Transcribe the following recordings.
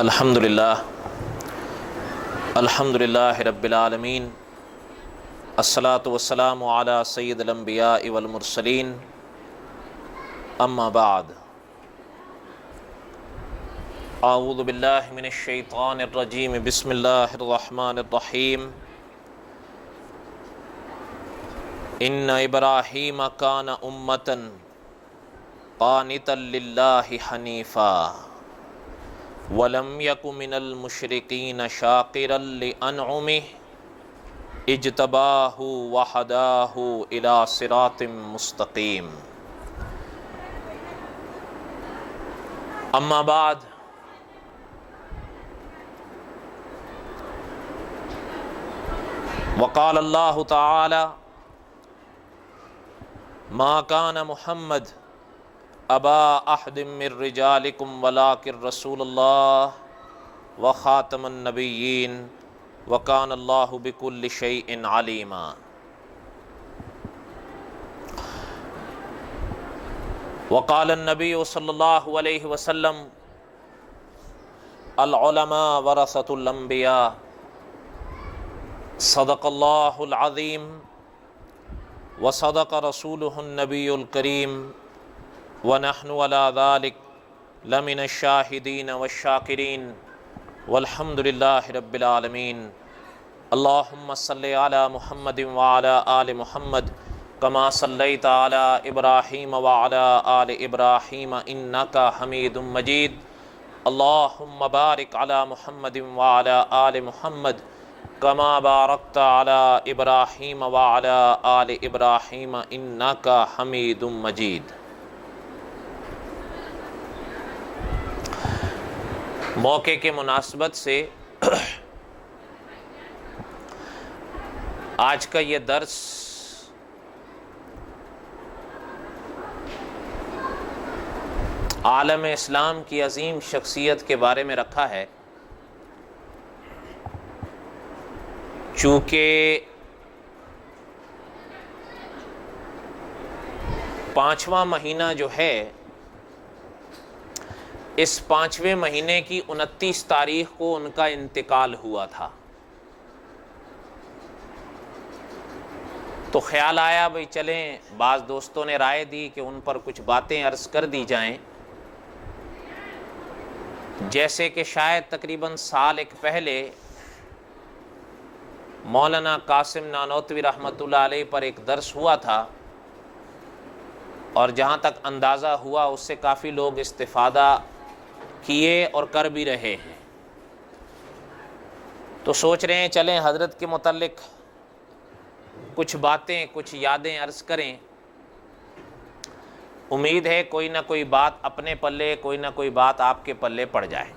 الحمدللہ رب العالمین، الصلاۃ والسلام علی سید الانبیاء والمرسلین، اما بعد، اعوذ باللہ من الشیطان الرجیم، بسم اللہ الرحمن الرحیم۔ ان ابراہیم کان امۃ قانتا للہ حنیفا وَلَمْ يَكُ مِنَ الْمُشْرِكِينَ شَاكِرًا لِأَنْعُمِهِ اجْتَبَاهُ وَهَدَاهُ إِلَى صِرَاطٍ مُسْتَقِيمٍ۔ اما بعد، وقال اللہ تعالی ما كان محمد ابا احد من رجالکم ولکن رسول اللہ وخاتم النبیین وکان اللہ بکل شیء علیما۔ وقال النبی صلی اللہ علیہ وسلم العلماء ورثۃ الانبیاء، صدق اللہ العظیم وصدق رسولہ النبی الکریم، وَنَحْنُ عَلَى ذَلِكَ لَمِنَ الشَّاهِدِينَ وَالشَّاكِرِينَ وَالْحَمْدُ لِلَّهِ رَبِّ الْعَالَمِينَ۔ اللهم صل على محمد وعلى آل محمد كما صليت على إبراهيم وعلى آل إبراهيم إنك حميد مجيد۔ اللهم بارك على محمد وعلى آل محمد كما باركت على إبراهيم وعلى آل إبراهيم إنك حميد مجيد۔ موقع کے مناسبت سے آج کا یہ درس عالم اسلام کی عظیم شخصیت کے بارے میں رکھا ہے، چونکہ 5واں مہینہ جو ہے، اس 5ویں مہینے کی 29 تاریخ کو ان کا انتقال ہوا تھا، تو خیال آیا بھئی چلیں، بعض دوستوں نے رائے دی کہ ان پر کچھ باتیں عرض کر دی جائیں، جیسے کہ شاید تقریباً سال ایک پہلے مولانا قاسم نانوتوی رحمۃ اللہ علیہ پر ایک درس ہوا تھا، اور جہاں تک اندازہ ہوا اس سے کافی لوگ استفادہ کیے اور کر بھی رہے ہیں، تو سوچ رہے ہیں چلیں حضرت کے متعلق کچھ باتیں، کچھ یادیں عرض کریں۔ امید ہے کوئی نہ کوئی بات اپنے پلے، کوئی نہ کوئی بات آپ کے پلے پڑ جائے۔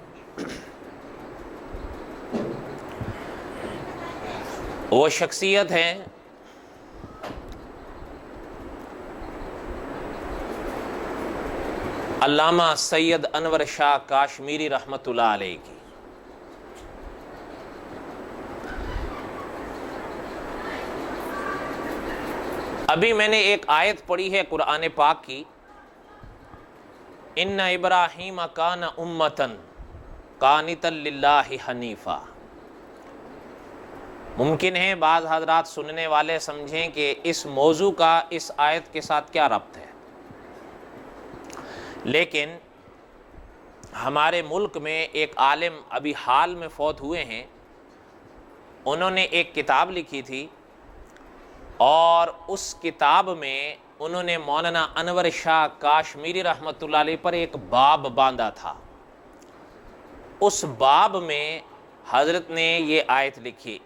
وہ شخصیت ہیں علامہ سید انور شاہ کاشمیری رحمۃ اللہ علیہ کی۔ ابھی میں نے ایک آیت پڑھی ہے قرآن پاک کی، ان ابراہیم کان امۃ قانتا للہ حنیفا۔ ممکن ہے بعض حضرات سننے والے سمجھیں کہ اس موضوع کا اس آیت کے ساتھ کیا ربط ہے، لیکن ہمارے ملک میں ایک عالم ابھی حال میں فوت ہوئے ہیں، انہوں نے ایک کتاب لکھی تھی، اور اس کتاب میں انہوں نے مولانا انور شاہ کاشمیری رحمۃ اللہ علیہ پر ایک باب باندھا تھا۔ اس باب میں حضرت نے یہ آیت لکھی،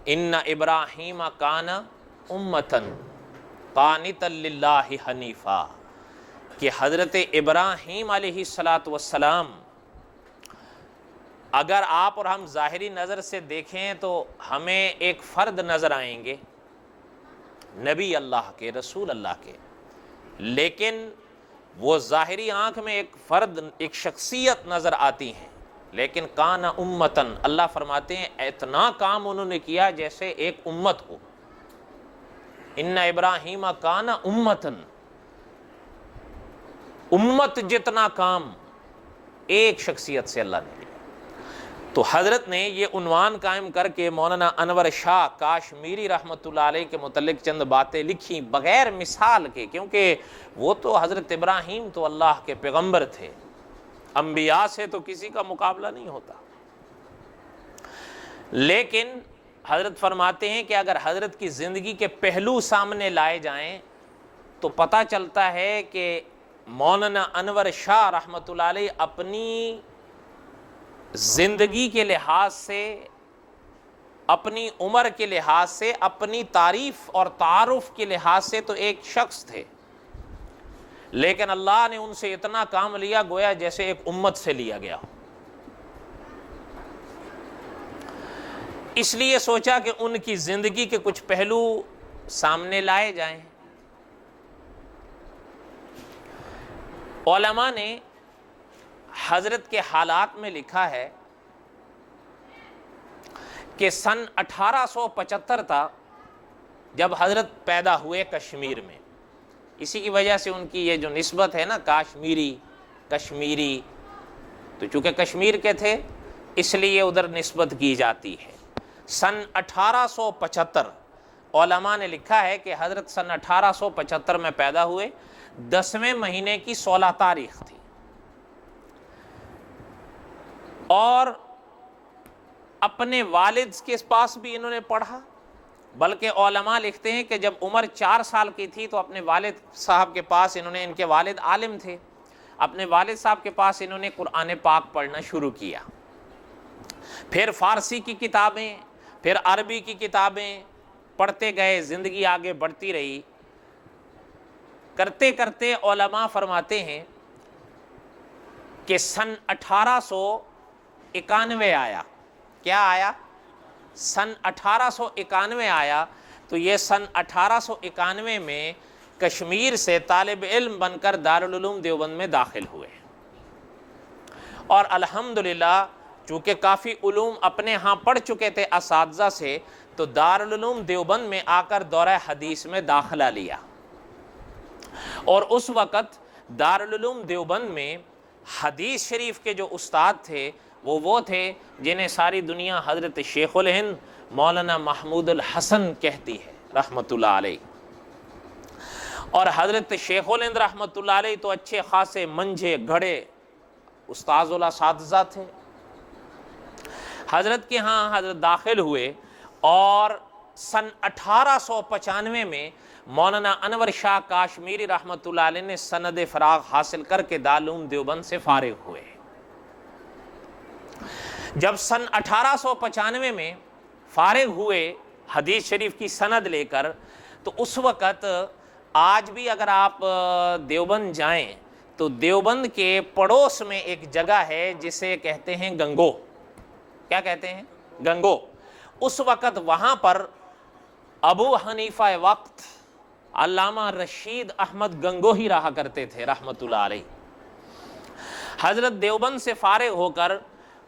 ان ابراہیم کان امۃ قانتا للہ حنیفا، کہ حضرت ابراہیم علیہ السلام اگر آپ اور ہم ظاہری نظر سے دیکھیں تو ہمیں ایک فرد نظر آئیں گے، نبی اللہ کے، رسول اللہ کے، لیکن وہ ظاہری آنکھ میں ایک فرد، ایک شخصیت نظر آتی ہیں، لیکن کان امتن، اللہ فرماتے ہیں اتنا کام انہوں نے کیا جیسے ایک امت ہو۔ ان ابراہیم کان امتن، امت جتنا کام ایک شخصیت سے اللہ نے لیا۔ تو حضرت نے یہ عنوان قائم کر کے مولانا انور شاہ کاشمیری رحمۃ اللہ علیہ کے متعلق چند باتیں لکھی بغیر مثال کے، کیونکہ وہ تو حضرت ابراہیم تو اللہ کے پیغمبر تھے، انبیاء سے تو کسی کا مقابلہ نہیں ہوتا، لیکن حضرت فرماتے ہیں کہ اگر حضرت کی زندگی کے پہلو سامنے لائے جائیں تو پتہ چلتا ہے کہ مولانا انور شاہ رحمۃ اللہ علیہ اپنی زندگی کے لحاظ سے، اپنی عمر کے لحاظ سے، اپنی تعریف اور تعارف کے لحاظ سے تو ایک شخص تھے، لیکن اللہ نے ان سے اتنا کام لیا گویا جیسے ایک امت سے لیا گیا ہو۔ اس لیے سوچا کہ ان کی زندگی کے کچھ پہلو سامنے لائے جائیں۔ علماء نے حضرت کے حالات میں لکھا ہے کہ سن 1875 تھا جب حضرت پیدا ہوئے کشمیر میں، اسی کی وجہ سے ان کی یہ جو نسبت ہے نا کشمیری، تو چونکہ کشمیر کے تھے اس لیے ادھر نسبت کی جاتی ہے۔ سن 1875 علماء نے لکھا ہے کہ حضرت سن 1875 میں پیدا ہوئے، 10ویں مہینے کی 16 تاریخ تھی، اور اپنے والد کے پاس بھی انہوں نے پڑھا، بلکہ علماء لکھتے ہیں کہ جب عمر 4 سال کی تھی تو اپنے والد صاحب کے پاس انہوں نے، ان کے والد عالم تھے، اپنے والد صاحب کے پاس انہوں نے قرآن پاک پڑھنا شروع کیا، پھر فارسی کی کتابیں، پھر عربی کی کتابیں پڑھتے گئے، زندگی آگے بڑھتی رہی، کرتے کرتے علماء فرماتے ہیں کہ سن 1891 آیا۔ کیا آیا؟ سن 1891 آیا، تو یہ سن 1891 میں کشمیر سے طالب علم بن کر دارالعلوم دیوبند میں داخل ہوئے، اور الحمدللہ چونکہ کافی علوم اپنے ہاں پڑھ چکے تھے اساتذہ سے، تو دارالعلوم دیوبند میں آ کر دورہ حدیث میں داخلہ لیا، اور اس وقت دارالعلوم دیوبند میں حدیث شریف کے جو استاد تھے وہ تھے جنہیں ساری دنیا حضرت شیخ الہند مولانا محمود الحسن کہتی ہے رحمۃ اللہ علیہ، اور حضرت شیخ الہند رحمۃ اللہ علیہ تو اچھے خاصے منجھے گھڑے استاذ الاساتذہ تھے۔ حضرت کے ہاں حضرت داخل ہوئے، اور سن 1895 میں مولانا انور شاہ کاشمیری رحمۃ اللہ علیہ نے سند فراغ حاصل کر کے دارالعلوم دیوبند سے فارغ ہوئے۔ جب سن 1895 میں فارغ ہوئے حدیث شریف کی سند لے کر، تو اس وقت آج بھی اگر آپ دیوبند جائیں تو دیوبند کے پڑوس میں ایک جگہ ہے جسے کہتے ہیں گنگو۔ کیا کہتے ہیں؟ گنگو۔ اس وقت وہاں پر ابو حنیفہ وقت علامہ رشید احمد گنگوہی رہا کرتے تھے رحمۃ اللہ علیہ۔ حضرت دیوبند سے فارغ ہو کر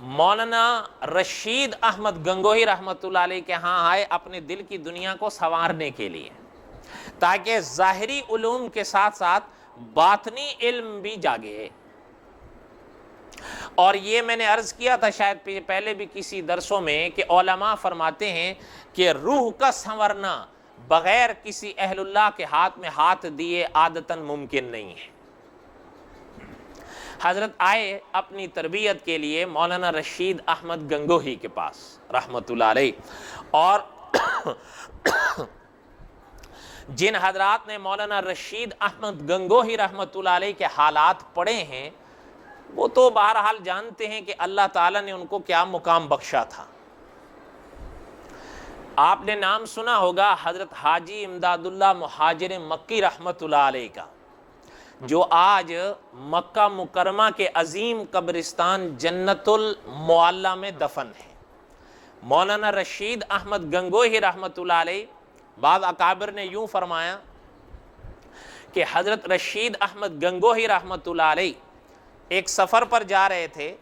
مولانا رشید احمد گنگوہی رحمۃ اللہ علیہ کے ہاں آئے اپنے دل کی دنیا کو سنوارنے کے لیے، تاکہ ظاہری علوم کے ساتھ ساتھ باطنی علم بھی جاگے۔ اور یہ میں نے عرض کیا تھا شاید پہلے بھی کسی درسوں میں کہ علماء فرماتے ہیں کہ روح کا سنورنا بغیر کسی اہل اللہ کے ہاتھ میں ہاتھ دیے عادتاً ممکن نہیں ہے۔ حضرت آئے اپنی تربیت کے لیے مولانا رشید احمد گنگوہی کے پاس رحمۃ اللہ علیہ، اور جن حضرات نے مولانا رشید احمد گنگوہی رحمۃ اللہ علیہ کے حالات پڑھے ہیں وہ تو بہرحال جانتے ہیں کہ اللہ تعالیٰ نے ان کو کیا مقام بخشا تھا۔ آپ نے نام سنا ہوگا حضرت حاجی امداد اللہ مہاجر مکی رحمۃ اللہ علیہ کا، جو آج مکہ مکرمہ کے عظیم قبرستان جنت المعلیٰ میں دفن ہے۔ مولانا رشید احمد گنگوہی رحمۃ اللہ علیہ، بعض اکابر نے یوں فرمایا کہ حضرت رشید احمد گنگوہی رحمۃ اللہ علیہ ایک سفر پر جا رہے تھے،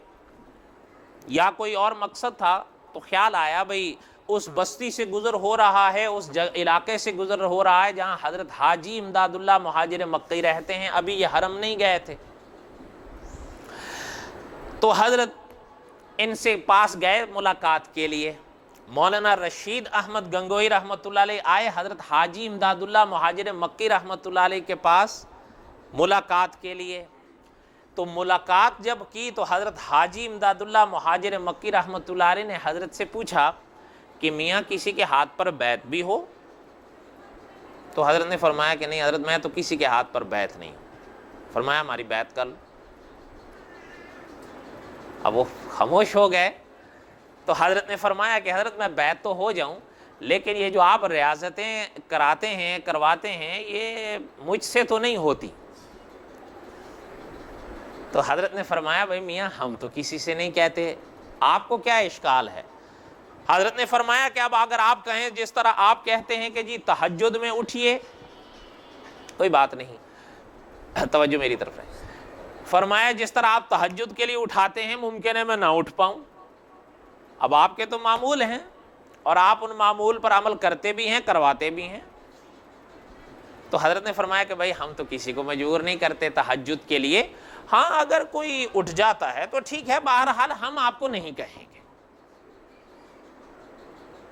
یا کوئی اور مقصد تھا، تو خیال آیا بھئی اس بستی سے گزر ہو رہا ہے، اس علاقے سے گزر ہو رہا ہے جہاں حضرت حاجی امداد اللہ مہاجر مکی رہتے ہیں، ابھی یہ حرم نہیں گئے تھے۔ تو حضرت ان سے پاس گئے ملاقات کے لیے. مولانا رشید احمد گنگوہی رحمۃ اللہ علیہ آئے حضرت حاجی امداد اللہ مہاجر مکی رحمۃ اللہ علیہ کے پاس ملاقات کے لیے. تو ملاقات جب کی تو حضرت حاجی امداد اللہ مہاجر مکی رحمۃ اللہ علیہ نے حضرت سے پوچھا کہ میاں کسی کے ہاتھ پر بیعت بھی ہو؟ تو حضرت نے فرمایا کہ نہیں حضرت میں تو کسی کے ہاتھ پر بیعت نہیں ہوں. فرمایا ہماری بیعت کر لو. اب وہ خاموش ہو گئے. تو حضرت نے فرمایا کہ حضرت میں بیعت تو ہو جاؤں لیکن یہ جو آپ ریاضتیں کراتے ہیں کرواتے ہیں یہ مجھ سے تو نہیں ہوتی. تو حضرت نے فرمایا بھائی میاں ہم تو کسی سے نہیں کہتے, آپ کو کیا اشکال ہے؟ حضرت نے فرمایا کہ اب اگر آپ کہیں جس طرح آپ کہتے ہیں کہ جی تہجد میں اٹھیے, کوئی بات نہیں, توجہ میری طرف ہے. فرمایا جس طرح آپ تہجد کے لیے اٹھاتے ہیں ممکن ہے میں نہ اٹھ پاؤں. اب آپ کے تو معمول ہیں اور آپ ان معمول پر عمل کرتے بھی ہیں کرواتے بھی ہیں. تو حضرت نے فرمایا کہ بھائی ہم تو کسی کو مجبور نہیں کرتے تہجد کے لیے, ہاں اگر کوئی اٹھ جاتا ہے تو ٹھیک ہے, بہرحال ہم آپ کو نہیں کہیں گے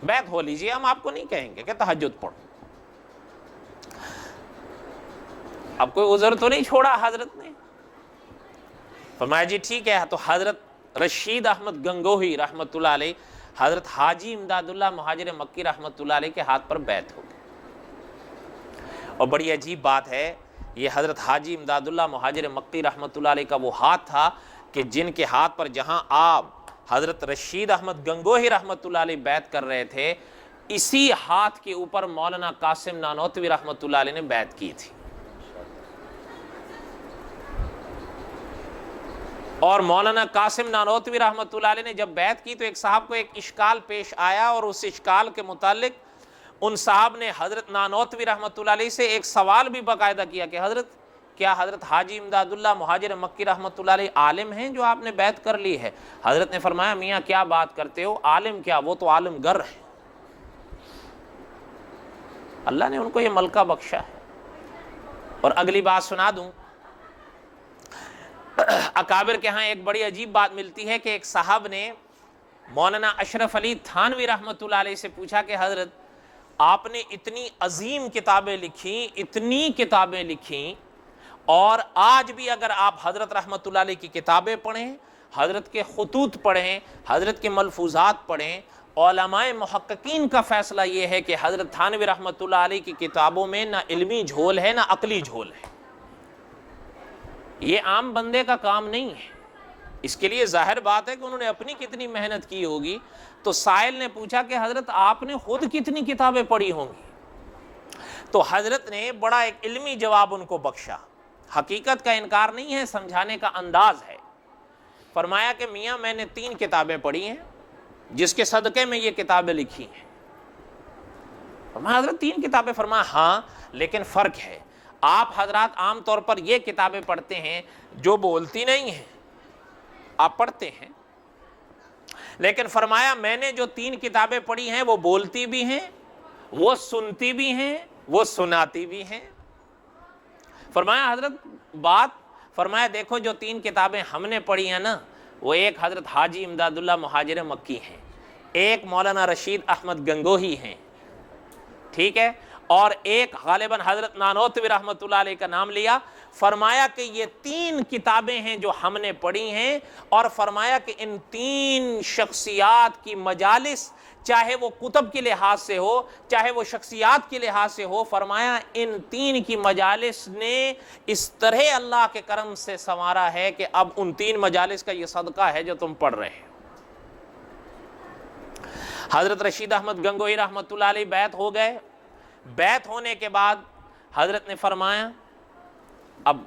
بیعت ہو لیجئے, ہم آپ کو نہیں کہیں گے کہ تہجد پڑھو. اب کوئی عذر تو نہیں چھوڑا حضرت نے. فرمایا جی ٹھیک ہے. تو حضرت رشید احمد گنگوہی رحمۃ اللہ علیہ حضرت حاجی امداد اللہ مہاجر مکی رحمۃ اللہ علیہ کے ہاتھ پر بیعت ہو گئی. اور بڑی عجیب بات ہے, یہ حضرت حاجی امداد اللہ مہاجر مکی رحمۃ اللہ علیہ کا وہ ہاتھ تھا کہ جن کے ہاتھ پر جہاں آپ حضرت رشید احمد گنگوہی رحمۃ اللہ علیہ بیعت کر رہے تھے, اسی ہاتھ کے اوپر مولانا قاسم نانوتوی رحمۃ اللہ علیہ نے بیعت کی تھی. اور مولانا قاسم نانوتوی رحمۃ اللہ علیہ نے جب بیعت کی تو ایک صاحب کو ایک اشکال پیش آیا, اور اس اشکال کے متعلق ان صاحب نے حضرت نانوتوی رحمۃ اللہ علیہ سے ایک سوال بھی باقاعدہ کیا کہ حضرت کیا حضرت حاجی امداد اللہ مہاجر مکی رحمۃ اللہ علیہ عالم ہیں جو آپ نے بیعت کر لی ہے؟ حضرت نے فرمایا میاں کیا بات کرتے ہو, عالم کیا, وہ تو عالم گر ہے. اللہ نے ان کو یہ ملکہ بخشا ہے. اور اگلی بات سنا دوں, اکابر کے ہاں ایک بڑی عجیب بات ملتی ہے کہ ایک صاحب نے مولانا اشرف علی تھانوی رحمۃ اللہ علیہ سے پوچھا کہ حضرت آپ نے اتنی عظیم کتابیں لکھی, اتنی کتابیں لکھیں, اور آج بھی اگر آپ حضرت رحمۃ اللہ علیہ کی کتابیں پڑھیں, حضرت کے خطوط پڑھیں, حضرت کے ملفوظات پڑھیں, علماء محققین کا فیصلہ یہ ہے کہ حضرت تھانوی رحمۃ اللہ علیہ کی کتابوں میں نہ علمی جھول ہے نہ عقلی جھول ہے. یہ عام بندے کا کام نہیں ہے. اس کے لیے ظاہر بات ہے کہ انہوں نے اپنی کتنی محنت کی ہوگی. تو سائل نے پوچھا کہ حضرت آپ نے خود کتنی کتابیں پڑھی ہوں گی؟ تو حضرت نے بڑا ایک علمی جواب ان کو بخشا. حقیقت کا انکار نہیں ہے, سمجھانے کا انداز ہے. فرمایا کہ میاں میں نے 3 کتابیں پڑھی ہیں جس کے صدقے میں یہ کتابیں لکھی ہیں. فرمایا حضرت 3 کتابیں؟ فرمایا ہاں, لیکن فرق ہے. آپ حضرات عام طور پر یہ کتابیں پڑھتے ہیں جو بولتی نہیں ہیں, آپ پڑھتے ہیں, لیکن فرمایا میں نے جو 3 کتابیں پڑھی ہیں وہ بولتی بھی ہیں, وہ سنتی بھی ہیں, وہ سناتی بھی ہیں. فرمایا حضرت بات, فرمایا دیکھو جو 3 کتابیں ہم نے پڑھی ہیں نا, وہ ایک حضرت حاجی امداد اللہ مہاجر مکی ہیں, ایک مولانا رشید احمد گنگوہی ہیں, ٹھیک ہے, اور ایک غالباً حضرت نانوتوی رحمۃ اللہ علیہ کا نام لیا. فرمایا کہ یہ 3 کتابیں ہیں جو ہم نے پڑھی ہیں, اور فرمایا کہ ان 3 شخصیات کی مجالس, چاہے وہ کتب کے لحاظ سے ہو چاہے وہ شخصیات کے لحاظ سے ہو, فرمایا ان 3 کی مجالس نے اس طرح اللہ کے کرم سے سنوارا ہے کہ اب ان 3 مجالس کا یہ صدقہ ہے جو تم پڑھ رہے ہیں. حضرت رشید احمد گنگوہی رحمۃ اللہ علیہ بیعت ہو گئے. بیعت ہونے کے بعد حضرت نے فرمایا اب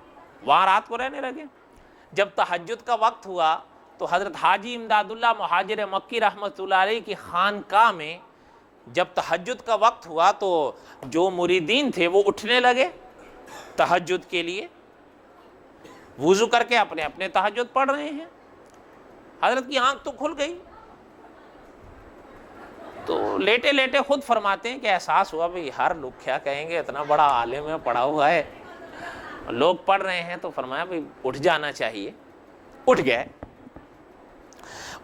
وہاں رات کو رہنے لگے. جب تہجد کا وقت ہوا تو حضرت حاجی امداد اللہ مہاجر مکی رحمۃ اللہ علیہ کی خانقاہ میں جب تہجد کا وقت ہوا تو جو مریدین تھے وہ اٹھنے لگے تہجد کے لیے, وضو کر کے اپنے اپنے تہجد پڑھ رہے ہیں. حضرت کی آنکھ تو کھل گئی, تو لیٹے لیٹے خود فرماتے ہیں کہ احساس ہوا بھئی ہر لوگ کیا کہیں گے, اتنا بڑا عالم ہے, پڑھا ہوا ہے, لوگ پڑھ رہے ہیں, تو فرمایا بھئی اٹھ جانا چاہیے. اٹھ گئے.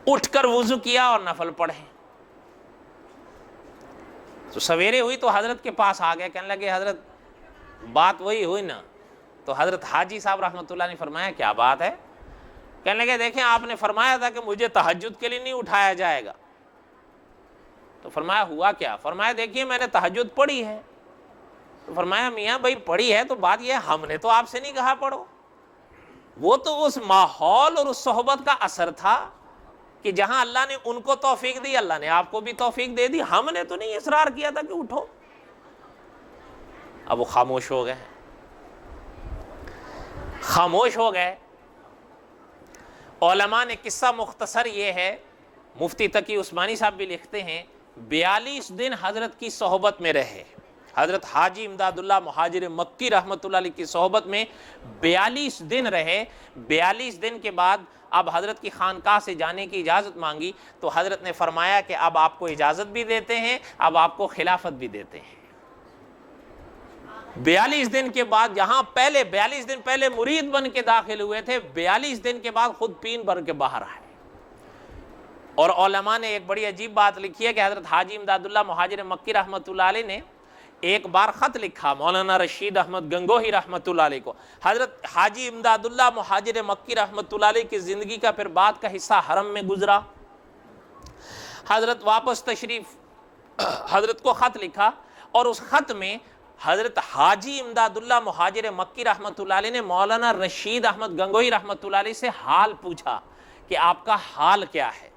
اٹھ کر وضو کیا اور نفل پڑھے. تو سویرے ہوئی تو حضرت کے پاس آ گیا, کہنے لگے حضرت بات وہی ہوئی نا. تو حضرت حاجی صاحب رحمۃ اللہ نے فرمایا کیا بات ہے؟ کہنے لگے دیکھیں آپ نے فرمایا تھا کہ مجھے تہجد کے لیے نہیں اٹھایا جائے گا. تو فرمایا ہوا کیا؟ فرمایا دیکھیے میں نے تہجد پڑھی ہے. تو فرمایا میاں بھائی پڑھی ہے تو بات یہ ہے ہم نے تو آپ سے نہیں کہا پڑھو, وہ تو اس ماحول اور اس صحبت کا اثر تھا کہ جہاں اللہ نے ان کو توفیق دی اللہ نے آپ کو بھی توفیق دے دی, ہم نے تو نہیں اصرار کیا تھا کہ اٹھو. اب وہ خاموش ہو گئے, خاموش ہو گئے. علماء نے قصہ مختصر یہ ہے, مفتی تقی عثمانی صاحب بھی لکھتے ہیں 42 دن حضرت کی صحبت میں رہے. حضرت حاجی امداد اللہ مہاجر مکی رحمۃ اللہ علیہ کی صحبت میں 42 دن رہے. 42 دن کے بعد اب حضرت کی خانقاہ سے جانے کی اجازت مانگی تو حضرت نے فرمایا کہ اب آپ کو اجازت بھی دیتے ہیں, اب آپ کو خلافت بھی دیتے ہیں. 42 دن کے بعد, جہاں پہلے 42 دن پہلے مرید بن کے داخل ہوئے تھے, 42 دن کے بعد خود پین بن کے باہر آئے. اور علماء نے ایک بڑی عجیب بات لکھی ہے کہ حضرت حاجی امداد اللہ مہاجر مکی رحمۃ اللہ علیہ نے ایک بار خط لکھا مولانا رشید احمد گنگوہی رحمۃ اللہ علیہ کو. حضرت حاجی امداد اللہ مہاجر مکی رحمۃ اللہ علیہ کی زندگی کا پھر بعد کا حصہ حرم میں گزرا. حضرت واپس تشریف, حضرت کو خط لکھا اور اس خط میں حضرت حاجی امداد اللہ مہاجر مکی رحمۃ اللہ علیہ نے مولانا رشید احمد گنگوہی رحمۃ اللہ علیہ سے حال پوچھا کہ آپ کا حال کیا ہے.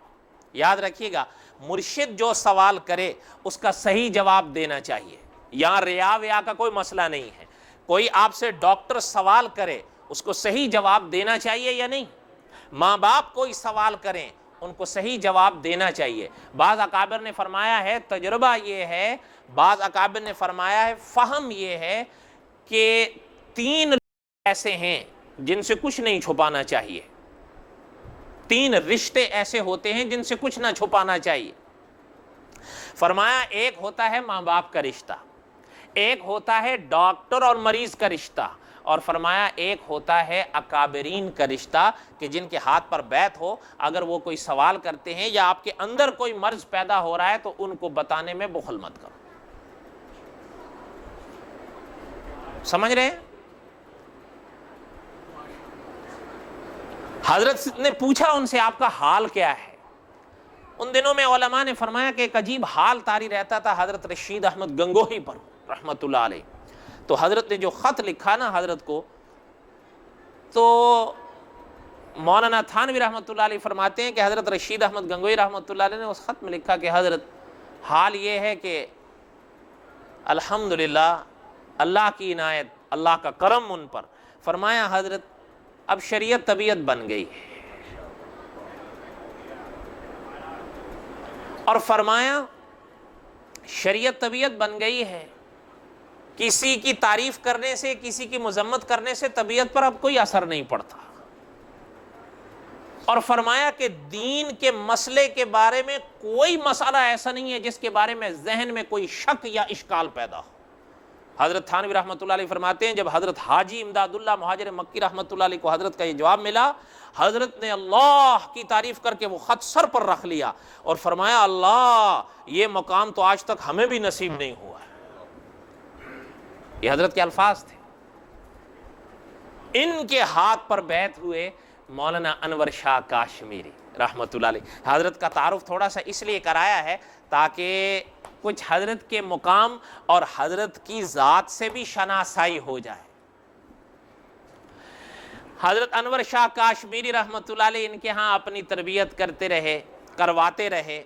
یاد رکھیے گا مرشد جو سوال کرے اس کا صحیح جواب دینا چاہیے. یہاں ریا ویا کا کوئی مسئلہ نہیں ہے. کوئی آپ سے ڈاکٹر سوال کرے اس کو صحیح جواب دینا چاہیے یا نہیں. ماں باپ کوئی سوال کریں ان کو صحیح جواب دینا چاہیے. بعض اکابر نے فرمایا ہے, تجربہ یہ ہے, بعض اکابر نے فرمایا ہے, فہم یہ ہے کہ 3 ایسے ہیں جن سے کچھ نہیں چھپانا چاہیے. 3 رشتے ایسے ہوتے ہیں جن سے کچھ نہ چھپانا چاہیے. فرمایا ایک ہوتا ہے ماں باپ کا رشتہ, ایک ہوتا ہے ڈاکٹر اور مریض کا رشتہ, اور فرمایا ایک ہوتا ہے اکابرین کا رشتہ کہ جن کے ہاتھ پر بیعت ہو, اگر وہ کوئی سوال کرتے ہیں یا آپ کے اندر کوئی مرض پیدا ہو رہا ہے تو ان کو بتانے میں بخل مت کرو. سمجھ رہے ہیں؟ حضرت نے پوچھا ان سے آپ کا حال کیا ہے. ان دنوں میں علماء نے فرمایا کہ ایک عجیب حال طاری رہتا تھا حضرت رشید احمد گنگوہی پر رحمۃ اللہ علیہ. تو حضرت نے جو خط لکھا نا حضرت کو, تو مولانا تھانوی رحمۃ اللہ علیہ فرماتے ہیں کہ حضرت رشید احمد گنگوہی رحمۃ اللہ علیہ نے اس خط میں لکھا کہ حضرت حال یہ ہے کہ الحمدللہ اللہ کی عنایت, اللہ کا کرم ان پر. فرمایا حضرت اب شریعت طبیعت بن گئی, اور فرمایا شریعت طبیعت بن گئی ہے, کسی کی تعریف کرنے سے کسی کی مذمت کرنے سے طبیعت پر اب کوئی اثر نہیں پڑتا. اور فرمایا کہ دین کے مسئلے کے بارے میں کوئی مسئلہ ایسا نہیں ہے جس کے بارے میں ذہن میں کوئی شک یا اشکال پیدا ہو. حضرت تھانوی رحمۃ اللہ علیہ فرماتے ہیں جب حضرت حاجی امداد اللہ مہاجر مکی رحمۃ اللہ علیہ کو حضرت کا یہ جواب ملا, حضرت نے اللہ کی تعریف کر کے وہ خط سر پر رکھ لیا اور فرمایا اللہ یہ مقام تو آج تک ہمیں بھی نصیب نہیں ہوا ہے. یہ حضرت کے الفاظ تھے. ان کے ہاتھ پر بیعت ہوئے مولانا انور شاہ کاشمیری رحمۃ اللہ علیہ. حضرت کا تعارف تھوڑا سا اس لیے کرایا ہے تاکہ کچھ حضرت کے مقام اور حضرت کی ذات سے بھی شناسائی ہو جائے. حضرت انور شاہ کاشمیری رحمۃ اللہ علیہ ان کے ہاں اپنی تربیت کرتے رہے, کرواتے رہے.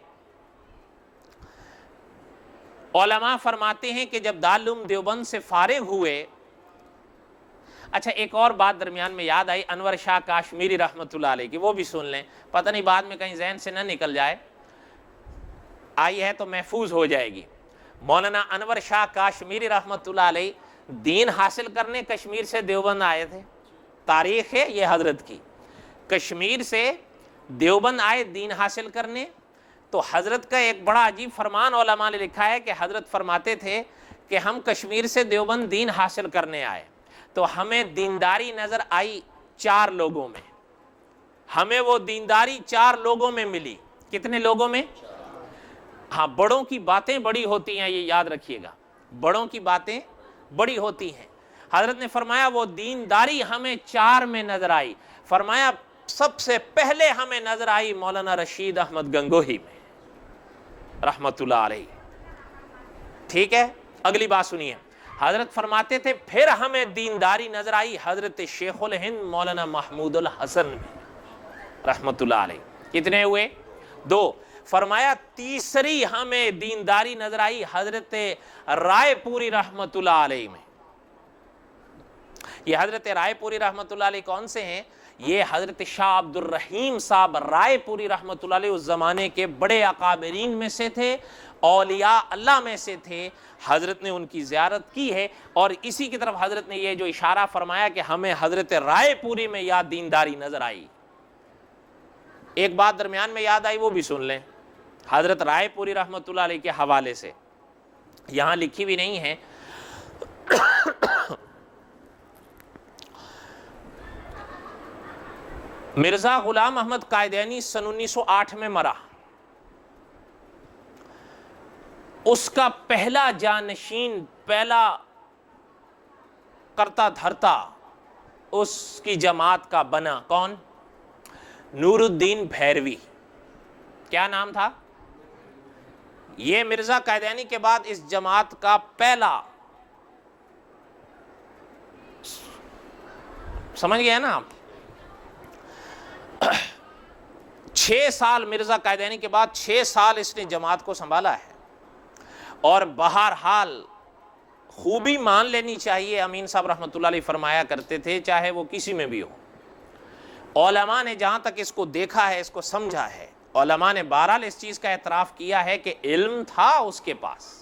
علماء فرماتے ہیں کہ جب دارالعلوم دیوبند سے فارغ ہوئے, اچھا ایک اور بات درمیان میں یاد آئی انور شاہ کاشمیری رحمۃ اللہ علیہ کی, وہ بھی سن لیں, پتہ نہیں بعد میں کہیں ذہن سے نہ نکل جائے, آئی ہے تو محفوظ ہو جائے گی. مولانا انور شاہ کاشمیری رحمۃ اللہ علیہ دین حاصل کرنے کشمیر سے دیوبند آئے تھے. تاریخ ہے یہ حضرت کی, کشمیر سے دیوبند آئے دین حاصل کرنے. تو حضرت کا ایک بڑا عجیب فرمان علماء نے لکھا ہے کہ حضرت فرماتے تھے کہ ہم کشمیر سے دیوبند دین حاصل کرنے آئے تو ہمیں دینداری نظر آئی 4 لوگوں میں. ہمیں وہ دینداری 4 لوگوں میں ملی. کتنے لوگوں میں؟ ہاں، بڑوں کی باتیں بڑی ہوتی ہیں، یہ یاد رکھیے گا، بڑوں کی باتیں بڑی ہوتی ہیں. حضرت نے فرمایا وہ دینداری ہمیں 4 میں نظر آئی. فرمایا سب سے پہلے ہمیں نظر آئی مولانا رشید احمد گنگوہی میں رحمت اللہ علیہ. ٹھیک ہے، اگلی بات سنیے. حضرت فرماتے تھے پھر ہمیں دینداری نظر آئی حضرت شیخ الہند مولانا محمود الحسن میں رحمت اللہ علیہ. کتنے ہوئے؟ 2. فرمایا تیسری ہمیں دینداری نظر آئی حضرت رائے پوری رحمت اللہ علیہ میں. یہ حضرت رائے پوری رحمت اللہ علیہ کون سے ہیں؟ یہ حضرت شاہ عبد الرحیم صاحب رائے پوری رحمت اللہ علیہ اس زمانے کے بڑے اکابرین میں سے تھے، اولیاء اللہ میں سے تھے. حضرت نے ان کی زیارت کی ہے، اور اسی کی طرف حضرت نے یہ جو اشارہ فرمایا کہ ہمیں حضرت رائے پوری میں یا دینداری نظر آئی. ایک بات درمیان میں یاد آئی، وہ بھی سن لیں. حضرت رائے پوری رحمت اللہ علیہ کے حوالے سے یہاں لکھی بھی نہیں ہے. مرزا غلام احمد قائدینی سن 1908 میں مرا. اس کا پہلا جانشین، پہلا کرتا دھرتا اس کی جماعت کا بنا کون؟ نور الدین بھیروی. کیا نام تھا؟ یہ مرزا قائدینی کے بعد اس جماعت کا پہلا، سمجھ گئے نا آپ؟ 6 سال مرزا قائدینی کے بعد 6 سال اس نے جماعت کو سنبھالا ہے. اور بہرحال خوبی مان لینی چاہیے، امین صاحب رحمۃ اللہ علیہ فرمایا کرتے تھے چاہے وہ کسی میں بھی ہو، علماء نے جہاں تک اس کو دیکھا ہے، اس کو سمجھا ہے، علماء نے بہرحال اس چیز کا اعتراف کیا ہے کہ علم تھا اس کے پاس.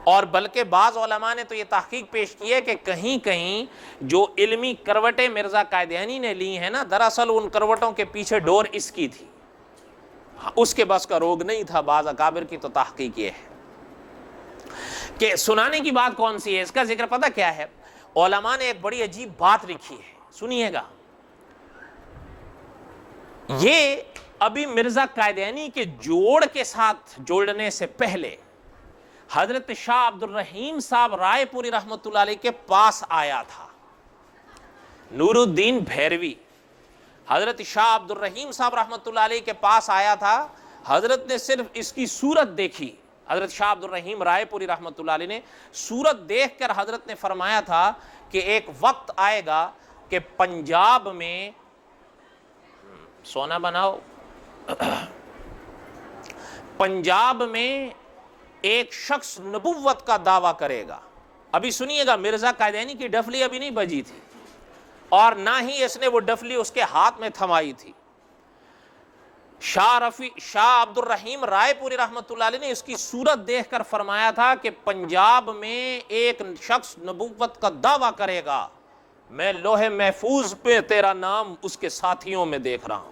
اور بلکہ بعض علماء نے تو یہ تحقیق پیش کی ہے کہ کہیں کہیں جو علمی کروٹیں مرزا قائدینی نے لی ہیں نا، دراصل ان کروٹوں کے پیچھے ڈور اس کی تھی، اس کے بس کا روگ نہیں تھا. بعض اکابر کی تو تحقیق یہ ہے کہ سنانے کی بات کون سی ہے، اس کا ذکر پتہ کیا ہے؟ علماء نے ایک بڑی عجیب بات لکھی ہے، سنیے گا. یہ ابھی مرزا قائدینی کے جوڑ کے ساتھ جوڑنے سے پہلے حضرت شاہ عبد الرحیم صاحب رائے پوری رحمت اللہ علیہ کے پاس آیا تھا نور الدین بھیروی. حضرت شاہ عبد الرحیم صاحب رحمت اللہ علیہ کے پاس آیا تھا. حضرت نے صرف اس کی صورت دیکھی، حضرت شاہ عبد الرحیم رائے پوری رحمت اللہ علیہ نے صورت دیکھ کر حضرت نے فرمایا تھا کہ ایک وقت آئے گا کہ پنجاب میں سونا بناؤ، پنجاب میں ایک شخص نبوت کا دعویٰ کرے گا. ابھی سنیے گا، مرزا قائدینی کی ڈفلی ابھی نہیں بجی تھی، اور نہ ہی اس نے وہ ڈفلی اس کے ہاتھ میں تھمائی تھی. شاہ عبد الرحیم رائے پوری رحمت اللہ علیہ نے اس کی صورت دیکھ کر فرمایا تھا کہ پنجاب میں ایک شخص نبوت کا دعویٰ کرے گا، میں لوح محفوظ پہ تیرا نام اس کے ساتھیوں میں دیکھ رہا ہوں.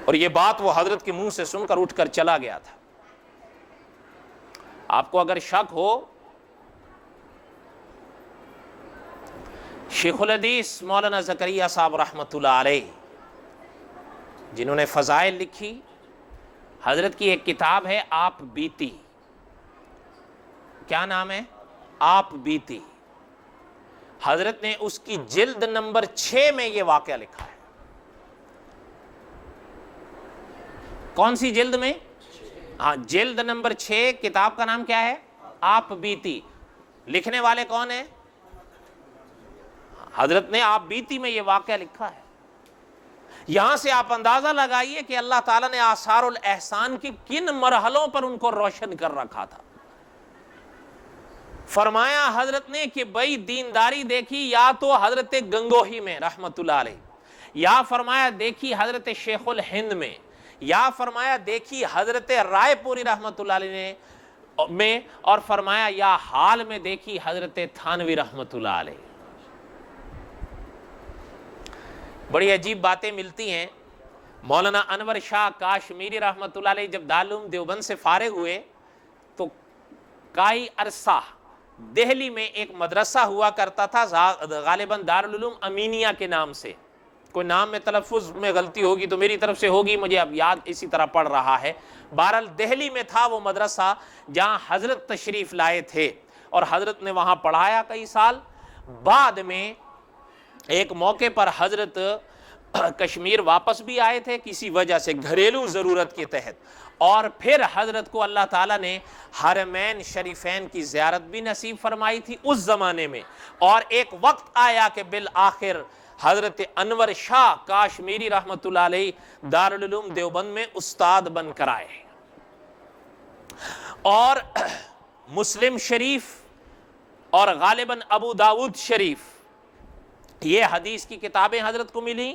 اور یہ بات وہ حضرت کے منہ سے سن کر اٹھ کر چلا گیا تھا. آپ کو اگر شک ہو، شیخ الحدیث مولانا زکریا صاحب رحمت اللہ علیہ جنہوں نے فضائل لکھی، حضرت کی ایک کتاب ہے آپ بیتی. کیا نام ہے؟ آپ بیتی. حضرت نے اس کی جلد نمبر 6 میں یہ واقعہ لکھا ہے. کون سی جلد میں؟ ہاں، جلد نمبر 6. کتاب کا نام کیا ہے؟ آپ بیتی. لکھنے والے کون ہیں؟ حضرت نے آپ بیتی میں یہ واقعہ لکھا ہے. یہاں سے آپ اندازہ لگائیے کہ اللہ تعالیٰ نے آثار الاحسان کی کن مرحلوں پر ان کو روشن کر رکھا تھا. فرمایا حضرت نے کہ بھائی دینداری دیکھی یا تو حضرت گنگوہی میں رحمت اللہ علیہ، یا فرمایا دیکھی حضرت شیخ الہند میں، یا فرمایا دیکھی حضرت رائے پوری رحمت اللہ علیہ میں، اور فرمایا یا حال میں دیکھی حضرت تھانوی رحمت اللہ علیہ. بڑی عجیب باتیں ملتی ہیں. مولانا انور شاہ کاشمیری رحمت اللہ علیہ جب دارالعلوم دیوبند سے فارغ ہوئے تو کئی عرصہ دہلی میں ایک مدرسہ ہوا کرتا تھا غالباً دارالعلوم امینیہ کے نام سے، کوئی نام میں تلفظ میں غلطی ہوگی تو میری طرف سے ہوگی، مجھے اب یاد اسی طرح پڑ رہا ہے۔ بہرحال دہلی میں تھا وہ مدرسہ جہاں حضرت تشریف لائے تھے اور حضرت نے وہاں پڑھایا کئی سال۔ بعد میں ایک موقع پر حضرت کشمیر واپس بھی آئے تھے کسی وجہ سے، گھریلو ضرورت کے تحت، اور پھر حضرت کو اللہ تعالیٰ نے حرمین شریفین کی زیارت بھی نصیب فرمائی تھی اس زمانے میں، اور ایک وقت آیا کہ بالآخر حضرت انور شاہ کاشمیری رحمۃ اللہ علیہ دارالعلوم دیوبند میں استاد بن کر آئے، اور مسلم شریف اور غالباً ابو داود شریف یہ حدیث کی کتابیں حضرت کو ملی۔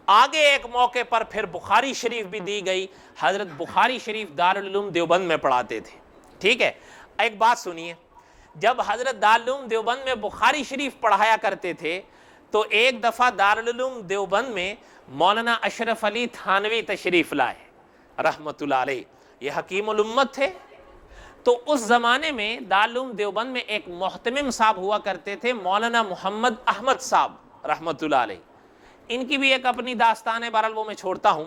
آگے ایک موقع پر پھر بخاری شریف بھی دی گئی، حضرت بخاری شریف دارالعلوم دیوبند میں پڑھاتے تھے۔ ٹھیک ہے، ایک بات سنیے، جب حضرت دارالعلوم دیوبند میں بخاری شریف پڑھایا کرتے تھے تو ایک دفعہ دارالعلوم دیوبند میں مولانا اشرف علی تھانوی تشریف لائے رحمۃ اللہ علیہ، یہ حکیم الامت تھے۔ تو اس زمانے میں دارالعلوم دیوبند میں ایک محتمم صاحب ہوا کرتے تھے، مولانا محمد احمد صاحب رحمۃ اللہ علیہ، ان کی بھی ایک اپنی داستان ہے، بہرحال وہ میں چھوڑتا ہوں۔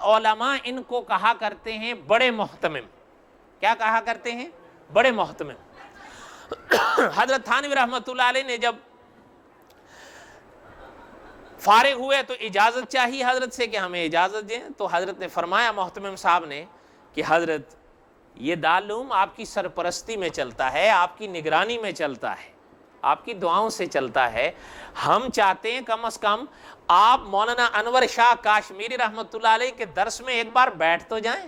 علماء ان کو کہا کرتے ہیں بڑے محتمم۔ کیا کہا کرتے ہیں؟ بڑے محتمم۔ حضرت تھانوی رحمۃ اللہ علیہ نے جب فارغ ہوئے تو اجازت چاہیے حضرت سے کہ ہمیں اجازت دیں، تو حضرت نے فرمایا محتمم صاحب نے کہ حضرت یہ دارالعلوم آپ کی سرپرستی میں چلتا ہے، آپ کی نگرانی میں چلتا ہے، آپ کی دعاؤں سے چلتا ہے، ہم چاہتے ہیں کم از کم آپ مولانا انور شاہ کاشمیری رحمۃ اللہ علیہ کے درس میں ایک بار بیٹھ تو جائیں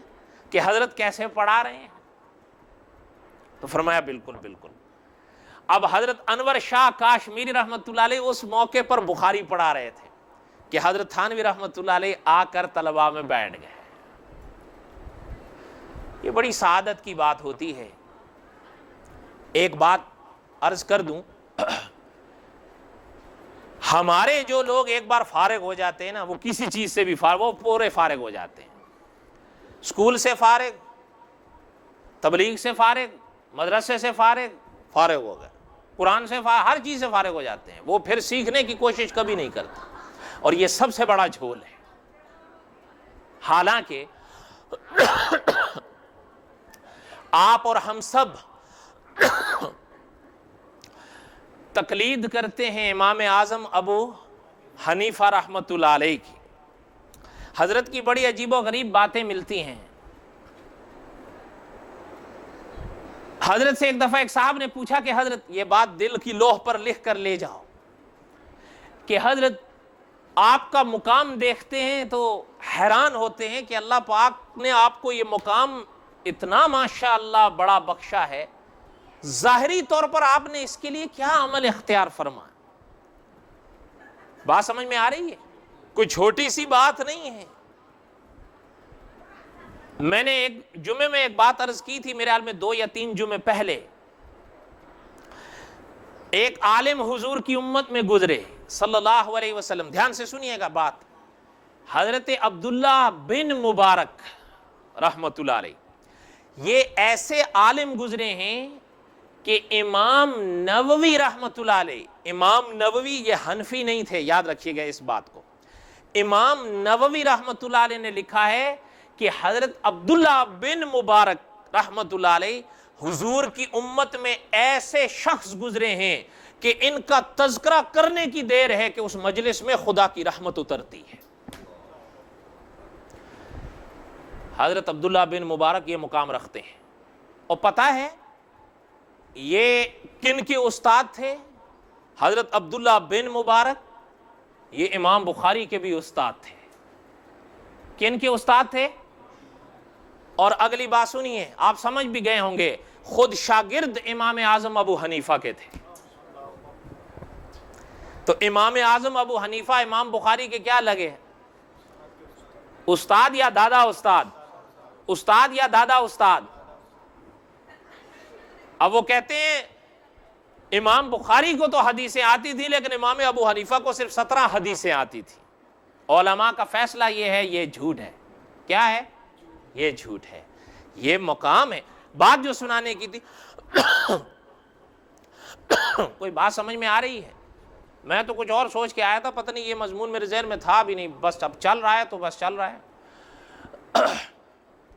کہ حضرت کیسے پڑھا رہے ہیں۔ تو فرمایا بالکل بالکل۔ اب حضرت انور شاہ کاشمیری رحمۃ اللہ علیہ اس موقع پر بخاری پڑھا رہے تھے کہ حضرت تھانوی رحمۃ اللہ علیہ آ کر طلباء میں بیٹھ گئے۔ یہ بڑی سعادت کی بات ہوتی ہے۔ ایک بات عرض کر دوں، ہمارے جو لوگ ایک بار فارغ ہو جاتے ہیں نا، وہ کسی چیز سے بھی فارغ، وہ پورے فارغ ہو جاتے ہیں۔ اسکول سے فارغ، تبلیغ سے فارغ، مدرسے سے فارغ ہو گئے، قرآن سے فارغ، ہر چیز سے فارغ ہو جاتے ہیں، وہ پھر سیکھنے کی کوشش کبھی نہیں کرتے، اور یہ سب سے بڑا جھول ہے۔ حالانکہ آپ اور ہم سب تقلید کرتے ہیں امام اعظم ابو حنیفہ رحمۃ اللہ علیہ کی۔ حضرت کی بڑی عجیب و غریب باتیں ملتی ہیں۔ حضرت سے ایک دفعہ ایک صاحب نے پوچھا کہ حضرت یہ بات دل کی لوح پر لکھ کر لے جاؤ کہ حضرت آپ کا مقام دیکھتے ہیں تو حیران ہوتے ہیں کہ اللہ پاک نے آپ کو یہ مقام اتنا ماشاء اللہ بڑا بخشا ہے، ظاہری طور پر آپ نے اس کے لیے کیا عمل اختیار فرمایا؟ بات سمجھ میں آ رہی ہے؟ کوئی چھوٹی سی بات نہیں ہے۔ میں نے ایک جمعے میں ایک بات عرض کی تھی، میرے حال میں 2 یا 3 جمعے پہلے، ایک عالم حضور کی امت میں گزرے صلی اللہ علیہ وسلم، دھیان سے سنیے گا بات، حضرت عبداللہ بن مبارک رحمۃ اللہ علیہ، یہ ایسے عالم گزرے ہیں کہ امام نووی رحمۃ اللہ علیہ، امام نووی یہ حنفی نہیں تھے، یاد رکھیے گا اس بات کو، امام نووی رحمۃ اللہ علیہ نے لکھا ہے کہ حضرت عبداللہ بن مبارک رحمۃ اللہ علیہ حضور کی امت میں ایسے شخص گزرے ہیں کہ ان کا تذکرہ کرنے کی دیر ہے کہ اس مجلس میں خدا کی رحمت اترتی ہے۔ حضرت عبداللہ بن مبارک یہ مقام رکھتے ہیں، اور پتہ ہے یہ کن کے استاد تھے؟ حضرت عبداللہ بن مبارک یہ امام بخاری کے بھی استاد تھے۔ کن کے استاد تھے؟ اور اگلی بات سنیے، آپ سمجھ بھی گئے ہوں گے، خود شاگرد امام اعظم ابو حنیفہ کے تھے۔ تو امام اعظم ابو حنیفہ امام بخاری کے کیا لگے؟ استاد یا دادا استاد؟ استاد یا دادا استاد؟ اب وہ کہتے ہیں امام بخاری کو تو حدیثیں آتی تھی لیکن امام ابو حنیفہ کو صرف 17 حدیثیں آتی تھی۔ علماء کا فیصلہ یہ ہے یہ جھوٹ ہے۔ کیا ہے؟ یہ جھوٹ ہے، یہ مقام ہے۔ بات جو سنانے کی تھی، کوئی بات سمجھ میں آ رہی ہے؟ میں تو کچھ اور سوچ کے آیا تھا، پتہ نہیں یہ مضمون میرے ذہن میں تھا بھی نہیں، بس اب چل رہا ہے تو بس چل رہا ہے۔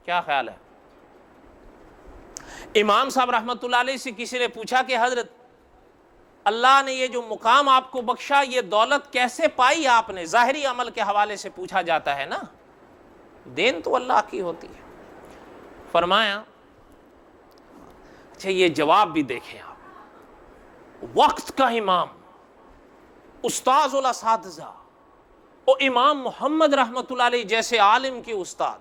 کیا خیال ہے؟ امام صاحب رحمۃ اللہ علیہ سے کسی نے پوچھا کہ حضرت اللہ نے یہ جو مقام آپ کو بخشا، یہ دولت کیسے پائی آپ نے؟ ظاہری عمل کے حوالے سے پوچھا جاتا ہے نا، دین تو اللہ کی ہوتی ہے۔ فرمایا اچھا یہ جواب بھی دیکھیں آپ، وقت کا امام، استاذ الاساتذہ، اور امام محمد رحمۃ اللہ علیہ جیسے عالم کے استاد،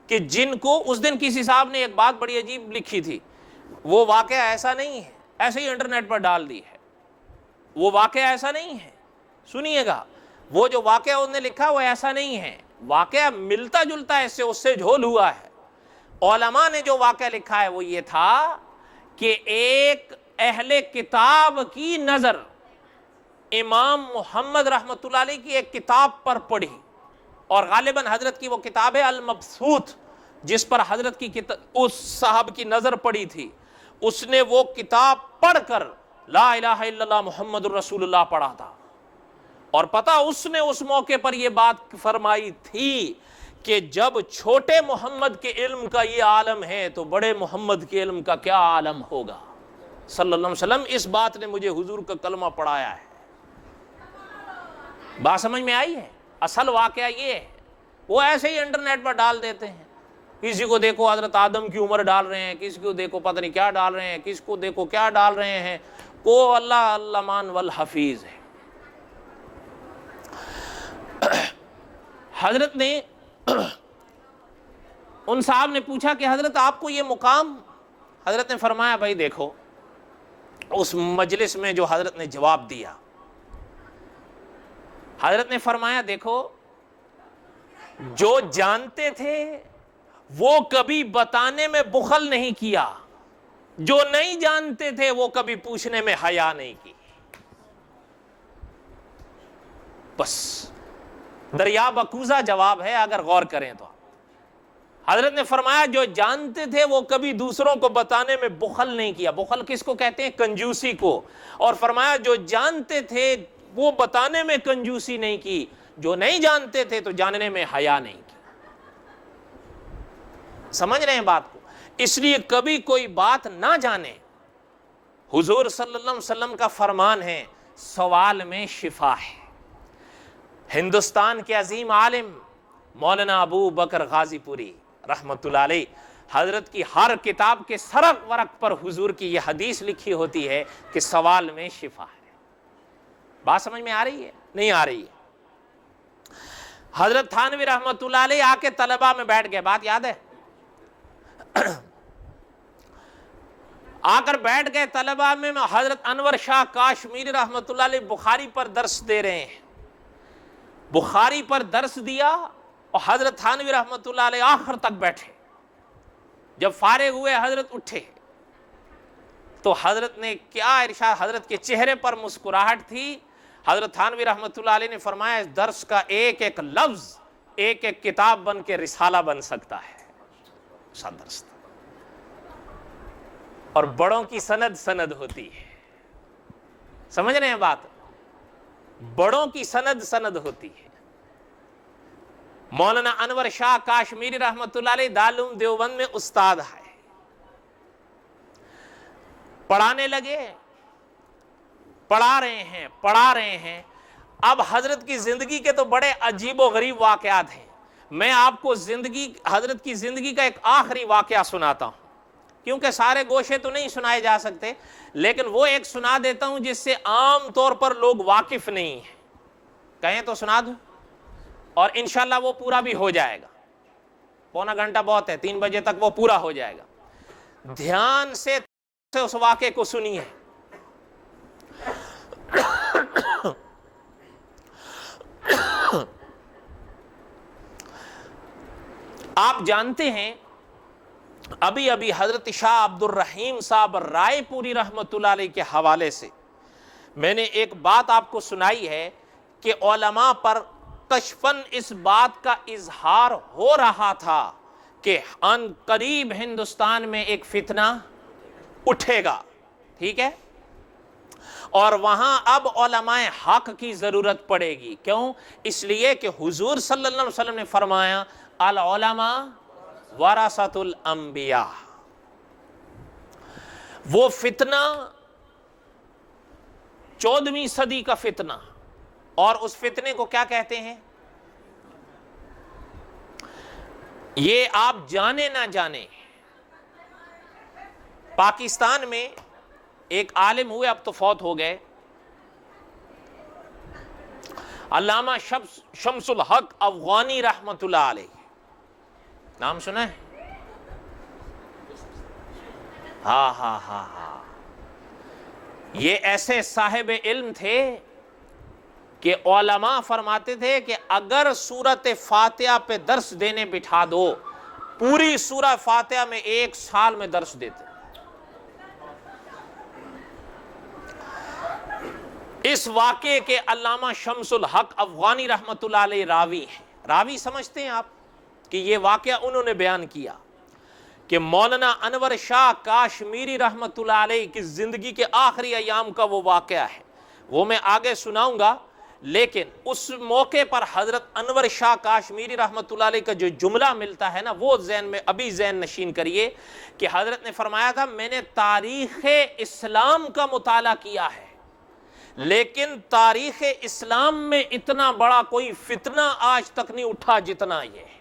کہ جن کو اس دن کسی صاحب نے ایک بات بڑی عجیب لکھی تھی، وہ واقعہ ایسا نہیں ہے، ایسے ہی انٹرنیٹ پر ڈال دی ہے، وہ واقعہ ایسا نہیں ہے، سنیے گا، وہ جو واقعہ انہوں نے لکھا وہ ایسا نہیں ہے، واقعہ ملتا جلتا ہے اس سے جھول ہوا ہے۔ علماء نے جو واقعہ لکھا ہے وہ یہ تھا کہ ایک اہل کتاب کی نظر امام محمد رحمۃ اللہ علیہ کی ایک کتاب پر پڑھی، اور غالباً حضرت کی وہ کتاب ہے المبسوط، جس پر حضرت کی اس صاحب کی نظر پڑی تھی۔ اس نے وہ کتاب پڑھ کر لا الہ الا اللہ محمد الرسول اللہ پڑھا تھا، اور پتہ اس نے اس موقع پر یہ بات فرمائی تھی کہ جب چھوٹے محمد کے علم کا یہ عالم ہے تو بڑے محمد کے علم کا کیا عالم ہوگا، صلی اللہ علیہ وسلم۔ اس بات نے مجھے حضور کا کلمہ پڑھایا ہے۔ بات سمجھ میں آئی ہے؟ اصل واقعہ یہ ہے، وہ ایسے ہی انٹرنیٹ پر ڈال دیتے ہیں، کسی کو دیکھو حضرت آدم کی عمر ڈال رہے ہیں، کسی کو دیکھو پتہ نہیں کیا ڈال رہے ہیں، کسی کو دیکھو کیا ڈال رہے ہیں، کو اللہ علمان والحفیظ ہے۔ حضرت نے ان صاحب نے پوچھا کہ حضرت آپ کو یہ مقام، حضرت نے فرمایا بھائی دیکھو، اس مجلس میں جو حضرت نے جواب دیا، حضرت نے فرمایا دیکھو، جو جانتے تھے وہ کبھی بتانے میں بخل نہیں کیا، جو نہیں جانتے تھے وہ کبھی پوچھنے میں حیا نہیں کی۔ بس دریا بکوزہ جواب ہے اگر غور کریں تو۔ حضرت نے فرمایا جو جانتے تھے وہ کبھی دوسروں کو بتانے میں بخل نہیں کیا۔ بخل کس کو کہتے ہیں؟ کنجوسی کو۔ اور فرمایا جو جانتے تھے وہ بتانے میں کنجوسی نہیں کی، جو نہیں جانتے تھے تو جاننے میں حیا نہیں کی۔ سمجھ رہے ہیں بات کو؟ اس لیے کبھی کوئی بات نہ جانے، حضور صلی اللہ علیہ وسلم کا فرمان ہے سوال میں شفا ہے۔ ہندوستان کے عظیم عالم مولانا ابو بکر غازی پوری رحمت اللہ علیہ، حضرت کی ہر کتاب کے سرک ورق پر حضور کی یہ حدیث لکھی ہوتی ہے کہ سوال میں شفا ہے۔ بات سمجھ میں آ رہی ہے؟ نہیں آ رہی ہے؟ حضرت تھانوی رحمت اللہ علیہ آ کے طلبہ میں بیٹھ گئے، بات یاد ہے؟ آ کر بیٹھ گئے طلبہ میں، حضرت انور شاہ کاشمیری رحمت اللہ علیہ بخاری پر درس دے رہے ہیں، بخاری پر درس دیا، اور حضرت تھانوی رحمت اللہ علیہ آخر تک بیٹھے۔ جب فارغ ہوئے حضرت اٹھے تو حضرت نے کیا ارشاد، حضرت کے چہرے پر مسکراہٹ تھی۔ حضرت تھانوی رحمت اللہ علیہ نے فرمایا اس درس کا ایک ایک لفظ ایک ایک کتاب بن کے رسالہ بن سکتا ہے، ایسا درس تھا۔ اور بڑوں کی سند سند ہوتی ہے، سمجھ رہے ہیں بات؟ بڑوں کی سند سند ہوتی ہے۔ مولانا انور شاہ کاشمیری رحمت اللہ علیہ دارالعلوم دیوبند میں استاد ہے، پڑھانے لگے، پڑھا رہے ہیں۔ اب حضرت کی زندگی کے تو بڑے عجیب و غریب واقعات ہیں۔ میں آپ کو حضرت کی زندگی کا ایک آخری واقعہ سناتا ہوں، کیونکہ سارے گوشے تو نہیں سنائے جا سکتے، لیکن وہ ایک سنا دیتا ہوں جس سے عام طور پر لوگ واقف نہیں ہیں۔ کہیں تو سنا دوں، اور انشاءاللہ وہ پورا بھی ہو جائے گا، پونا گھنٹہ بہت ہے، 3 بجے تک وہ پورا ہو جائے گا۔ دھیان سے اس واقعے کو سنیے۔ آپ جانتے ہیں ابھی حضرت شاہ عبد الرحیم صاحب رائے پوری رحمت اللہ علیہ کے حوالے سے میں نے ایک بات آپ کو سنائی ہے کہ علماء پر کشفاً اس بات کا اظہار ہو رہا تھا کہ ان قریب ہندوستان میں ایک فتنہ اٹھے گا، ٹھیک ہے؟ اور وہاں اب علماء حق کی ضرورت پڑے گی. کیوں؟ اس لیے کہ حضور صلی اللہ علیہ وسلم نے فرمایا العلماء ورثۃ الانبیاء. وہ فتنہ 14ویں صدی کا فتنہ، اور اس فتنے کو کیا کہتے ہیں؟ یہ آپ جانے نہ جانے، پاکستان میں ایک عالم ہوئے، اب تو فوت ہو گئے، علامہ شمس الحق افغانی رحمت اللہ علیہ. نام سنا ہے؟ ہاں ہاں ہاں ہاں. یہ ایسے صاحب علم تھے کہ علماء فرماتے تھے کہ اگر سورۃ فاتحہ پہ درس دینے بٹھا دو، پوری سورہ فاتحہ میں 1 سال میں درس دیتے. اس واقعے کے علامہ شمس الحق افغانی رحمت اللہ علیہ راوی ہیں. راوی سمجھتے ہیں آپ کہ یہ واقعہ انہوں نے بیان کیا کہ مولانا انور شاہ کاشمیری رحمت اللہ علیہ کی زندگی کے آخری ایام کا وہ واقعہ ہے. وہ میں آگے سناؤں گا، لیکن اس موقع پر حضرت انور شاہ کاشمیری رحمت اللہ علیہ کا جو جملہ ملتا ہے نا، وہ ذہن میں ابھی ذہن نشین کریے کہ حضرت نے فرمایا تھا میں نے تاریخ اسلام کا مطالعہ کیا ہے، لیکن تاریخ اسلام میں اتنا بڑا کوئی فتنہ آج تک نہیں اٹھا جتنا یہ ہے.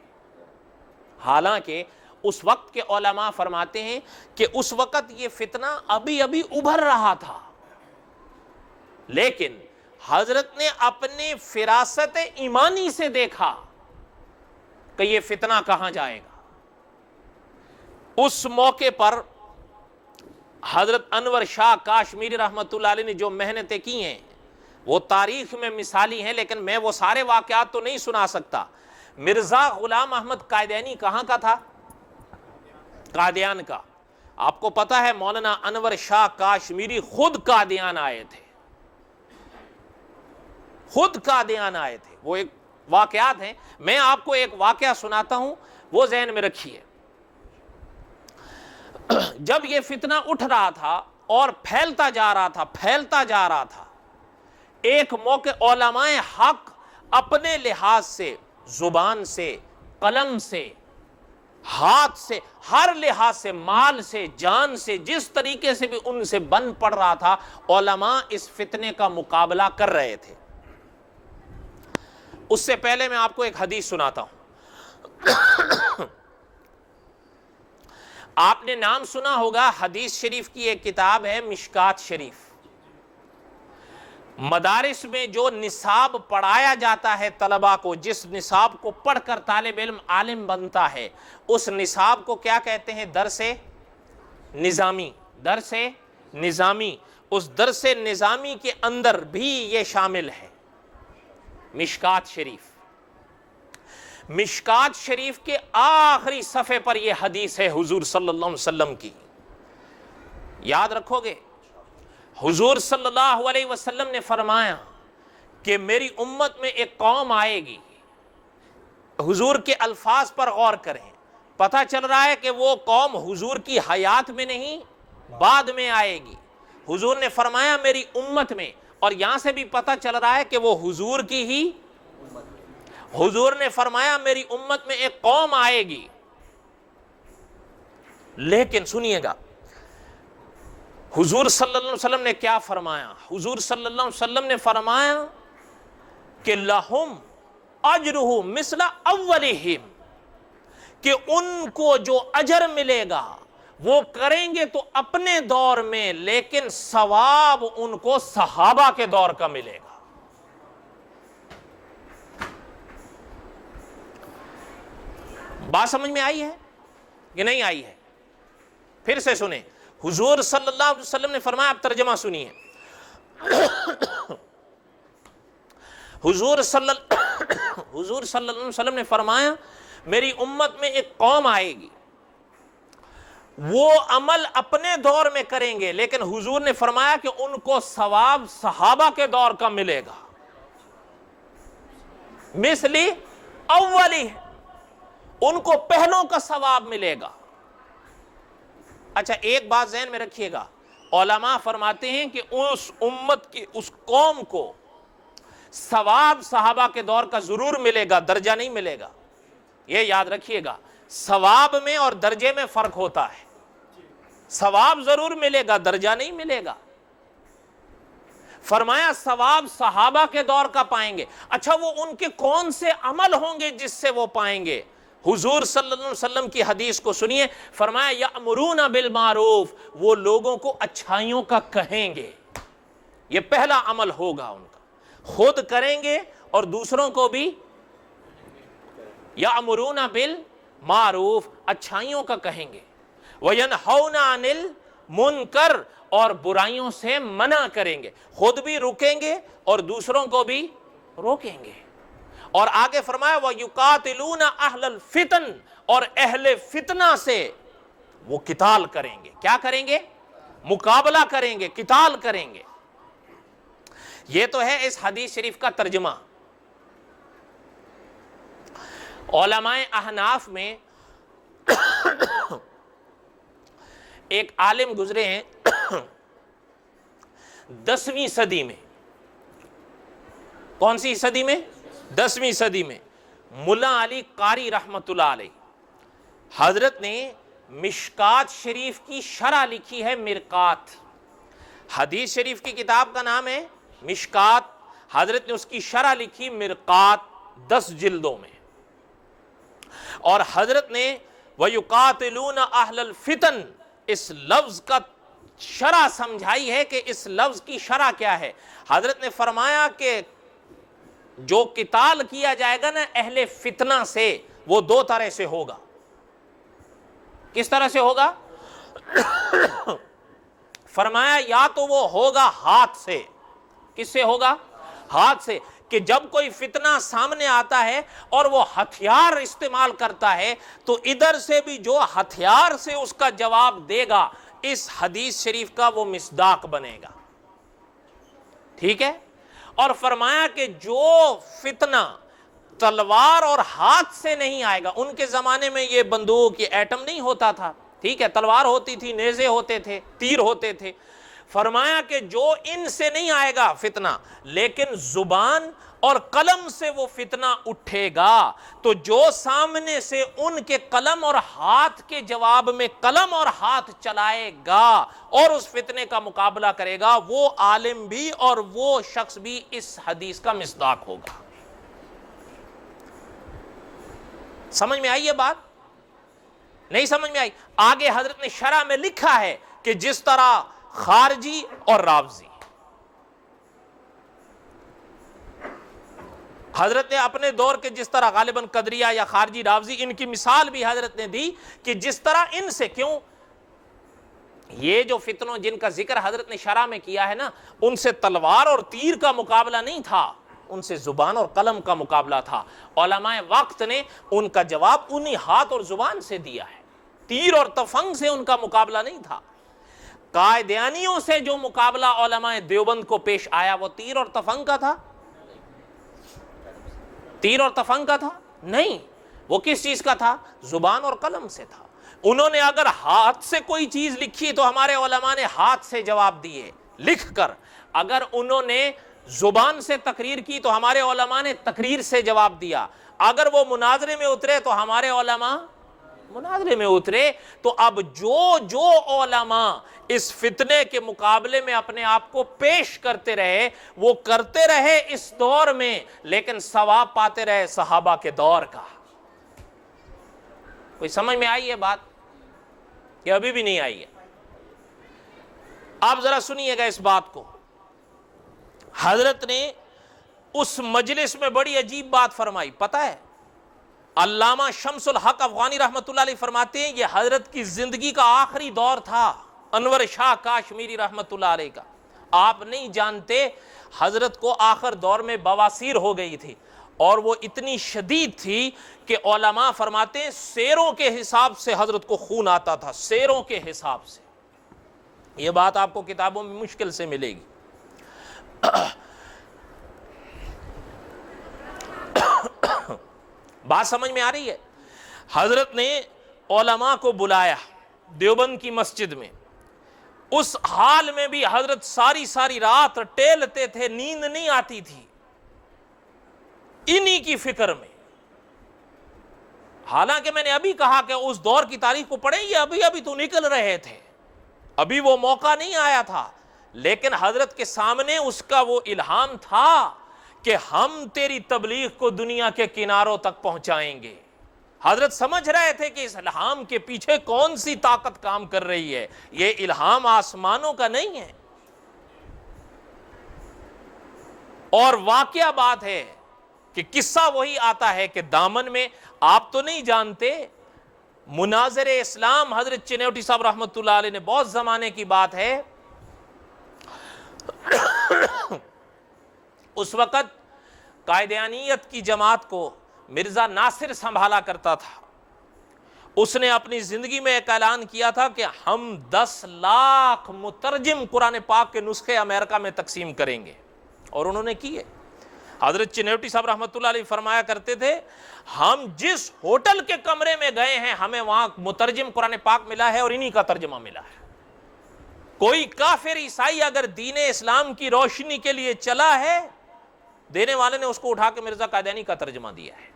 حالانکہ اس وقت کے علماء فرماتے ہیں کہ اس وقت یہ فتنہ ابھی ابھی ابھر رہا تھا، لیکن حضرت نے اپنے فراست ایمانی سے دیکھا کہ یہ فتنہ کہاں جائے گا. اس موقع پر حضرت انور شاہ کاشمیری رحمت اللہ علیہ نے جو محنتیں کی ہیں وہ تاریخ میں مثالی ہیں، لیکن میں وہ سارے واقعات تو نہیں سنا سکتا. مرزا غلام احمد قادیانی کہاں کا تھا؟ قادیان کا. آپ کو پتا ہے مولانا انور شاہ کاشمیری خود قادیان آئے تھے، خود قادیان آئے تھے. وہ ایک واقعات ہیں، میں آپ کو ایک واقعہ سناتا ہوں، وہ ذہن میں رکھیے. جب یہ فتنہ اٹھ رہا تھا اور پھیلتا جا رہا تھا، ایک موقع علماء حق اپنے لحاظ سے، زبان سے، قلم سے، ہاتھ سے، ہر لحاظ سے، مال سے، جان سے، جس طریقے سے بھی ان سے بن پڑ رہا تھا، علماء اس فتنے کا مقابلہ کر رہے تھے. اس سے پہلے میں آپ کو ایک حدیث سناتا ہوں. آپ نے نام سنا ہوگا، حدیث شریف کی ایک کتاب ہے مشکات شریف. مدارس میں جو نصاب پڑھایا جاتا ہے طلباء کو، جس نصاب کو پڑھ کر طالب علم عالم بنتا ہے، اس نصاب کو کیا کہتے ہیں؟ درس نظامی. درس نظامی. اس درس نظامی کے اندر بھی یہ شامل ہے مشکات شریف. مشکات شریف کے آخری صفحے پر یہ حدیث ہے حضور صلی اللہ علیہ وسلم کی. یاد رکھو گے، حضور صلی اللہ علیہ وسلم نے فرمایا کہ میری امت میں ایک قوم آئے گی. حضور کے الفاظ پر غور کریں، پتہ چل رہا ہے کہ وہ قوم حضور کی حیات میں نہیں، بعد میں آئے گی. حضور نے فرمایا میری امت میں، اور یہاں سے بھی پتہ چل رہا ہے کہ وہ حضور کی ہی. حضور نے فرمایا میری امت میں ایک قوم آئے گی، لیکن سنیے گا حضور صلی اللہ علیہ وسلم نے کیا فرمایا. حضور صلی اللہ علیہ وسلم نے فرمایا کہ لہم اجرہ مثل اولہم، کہ ان کو جو اجر ملے گا وہ کریں گے تو اپنے دور میں، لیکن ثواب ان کو صحابہ کے دور کا ملے گا. بات سمجھ میں آئی ہے کہ نہیں آئی ہے؟ پھر سے سنیں. حضور صلی اللہ علیہ وسلم نے فرمایا، اب ترجمہ سنیے. حضور صلی اللہ علیہ وسلم نے فرمایا میری امت میں ایک قوم آئے گی، وہ عمل اپنے دور میں کریں گے، لیکن حضور نے فرمایا کہ ان کو ثواب صحابہ کے دور کا ملے گا. مثلی اولی، ان کو پہلوں کا ثواب ملے گا. اچھا ایک بات ذہن میں رکھیے گا، علماء فرماتے ہیں کہ اس امت کی اس قوم کو ثواب صحابہ کے دور کا ضرور ملے گا، درجہ نہیں ملے گا. یہ یاد رکھیے گا، ثواب میں اور درجے میں فرق ہوتا ہے. ثواب ضرور ملے گا، درجہ نہیں ملے گا. فرمایا ثواب صحابہ کے دور کا پائیں گے. اچھا وہ ان کے کون سے عمل ہوں گے جس سے وہ پائیں گے؟ حضور صلی اللہ علیہ وسلم کی حدیث کو سنیے. فرمایا یأمرون بالمعروف، وہ لوگوں کو اچھائیوں کا کہیں گے. یہ پہلا عمل ہوگا ان کا، خود کریں گے اور دوسروں کو بھی. یأمرون بالمعروف، اچھائیوں کا کہیں گے. وینہون عن المنکر، اور برائیوں سے منع کریں گے. خود بھی رکیں گے اور دوسروں کو بھی روکیں گے. اور آگے فرمایا وَيُقَاتِلُونَ أَهْلَ الْفِتَنِ، اور اہل فتنہ سے وہ قتال کریں گے. کیا کریں گے؟ مقابلہ کریں گے، قتال کریں گے. یہ تو ہے اس حدیث شریف کا ترجمہ. علماء احناف میں ایک عالم گزرے ہیں 10ویں صدی میں. کون سی صدی میں؟ 10ویں صدی میں. ملا علی قاری رحمت اللہ علیہ، حضرت نے مشکات شریف کی شرح لکھی ہے. مرقات، حدیث شریف کی کتاب کا نام ہے مشکات، حضرت نے اس کی شرح لکھی مرقات 10 جلدوں میں. اور حضرت نے وَيُقَاتِلُونَ أَهْلَ الْفِتَنِ، اس لفظ کا شرح سمجھائی ہے کہ اس لفظ کی شرح کیا ہے. حضرت نے فرمایا کہ جو قتال کیا جائے گا نا اہل فتنہ سے، وہ 2 طرح سے ہوگا. کس طرح سے ہوگا؟ فرمایا یا تو وہ ہوگا ہاتھ سے. کس سے ہوگا؟ ہاتھ سے. کہ جب کوئی فتنہ سامنے آتا ہے اور وہ ہتھیار استعمال کرتا ہے تو ادھر سے بھی جو ہتھیار سے اس کا جواب دے گا اس حدیث شریف کا وہ مصداق بنے گا. ٹھیک ہے؟ اور فرمایا کہ جو فتنہ تلوار اور ہاتھ سے نہیں آئے گا، ان کے زمانے میں یہ بندوق، یہ ایٹم نہیں ہوتا تھا. ٹھیک ہے، تلوار ہوتی تھی، نیزے ہوتے تھے، تیر ہوتے تھے. فرمایا کہ جو ان سے نہیں آئے گا فتنہ، لیکن زبان اور قلم سے وہ فتنہ اٹھے گا، تو جو سامنے سے ان کے قلم اور ہاتھ کے جواب میں قلم اور ہاتھ چلائے گا اور اس فتنے کا مقابلہ کرے گا، وہ عالم بھی اور وہ شخص بھی اس حدیث کا مصداق ہوگا. سمجھ میں آئی یہ بات؟ نہیں سمجھ میں آئی؟ آگے حضرت نے شرح میں لکھا ہے کہ جس طرح خارجی اور رافضی، حضرت نے اپنے دور کے جس طرح غالباً قدریہ یا خارجی رافضی، ان کی مثال بھی حضرت نے دی کہ جس طرح ان سے، کیوں یہ جو فتنوں جن کا ذکر حضرت نے شرح میں کیا ہے نا، ان سے تلوار اور تیر کا مقابلہ نہیں تھا، ان سے زبان اور قلم کا مقابلہ تھا. علماء وقت نے ان کا جواب انہی ہاتھ اور زبان سے دیا ہے، تیر اور تفنگ سے ان کا مقابلہ نہیں تھا. قائدیانیوں سے جو مقابلہ علماء دیوبند کو پیش آیا وہ تیر اور تفنگ کا تھا؟ تیر اور تفنگ کا تھا؟ نہیں. وہ کس چیز کا تھا؟ زبان اور قلم سے تھا. انہوں نے اگر ہاتھ سے کوئی چیز لکھی تو ہمارے علماء نے ہاتھ سے جواب دیے لکھ کر. اگر انہوں نے زبان سے تقریر کی تو ہمارے علماء نے تقریر سے جواب دیا. اگر وہ مناظرے میں اترے تو ہمارے علماء مناظرے میں اترے. تو اب جو علماء اس فتنے کے مقابلے میں اپنے آپ کو پیش کرتے رہے وہ کرتے رہے اس دور میں، لیکن ثواب پاتے رہے صحابہ کے دور کا. کوئی سمجھ میں آئی ہے بات کہ ابھی بھی نہیں آئی ہے؟ آپ ذرا سنیے گا اس بات کو. حضرت نے اس مجلس میں بڑی عجیب بات فرمائی. پتہ ہے علامہ شمس الحق افغانی رحمت اللہ علیہ فرماتے ہیں یہ حضرت کی زندگی کا آخری دور تھا، انور شاہ کاشمیری رحمت اللہ علیہ کا. آپ نہیں جانتے حضرت کو آخر دور میں بواسیر ہو گئی تھی اور وہ اتنی شدید تھی کہ علماء فرماتے ہیں سیروں کے حساب سے حضرت کو خون آتا تھا، سیروں کے حساب سے. یہ بات آپ کو کتابوں میں مشکل سے ملے گی. بات سمجھ میں آ رہی ہے؟ حضرت نے علماء کو بلایا دیوبند کی مسجد میں اس حال میں بھی حضرت ساری ساری رات ٹہلتے تھے، نیند نہیں آتی تھی انہی کی فکر میں۔ حالانکہ میں نے ابھی کہا کہ اس دور کی تاریخ کو پڑھیں، یہ ابھی تو نکل رہے تھے، ابھی وہ موقع نہیں آیا تھا، لیکن حضرت کے سامنے اس کا وہ الہام تھا کہ ہم تیری تبلیغ کو دنیا کے کناروں تک پہنچائیں گے۔ حضرت سمجھ رہے تھے کہ اس الہام کے پیچھے کون سی طاقت کام کر رہی ہے، یہ الہام آسمانوں کا نہیں ہے۔ اور واقعہ بات ہے کہ قصہ وہی آتا ہے کہ دامن میں، آپ تو نہیں جانتے، مناظر اسلام حضرت چنیوٹی صاحب رحمۃ اللہ علیہ نے، بہت زمانے کی بات ہے، اس وقت قائدیانیت کی جماعت کو مرزا ناصر سنبھالا کرتا تھا۔ اس نے اپنی زندگی میں ایک اعلان کیا تھا کہ ہم 10 لاکھ مترجم قرآن پاک کے نسخے امریکہ میں تقسیم کریں گے، اور انہوں نے کیے۔ حضرت چنیوٹی صاحب رحمۃ اللہ علیہ فرمایا کرتے تھے، ہم جس ہوٹل کے کمرے میں گئے ہیں ہمیں وہاں مترجم قرآن پاک ملا ہے اور انہی کا ترجمہ ملا ہے۔ کوئی کافر عیسائی اگر دین اسلام کی روشنی کے لیے چلا ہے، دینے والے نے اس کو اٹھا کے مرزا قادیانی کا ترجمہ دیا ہے،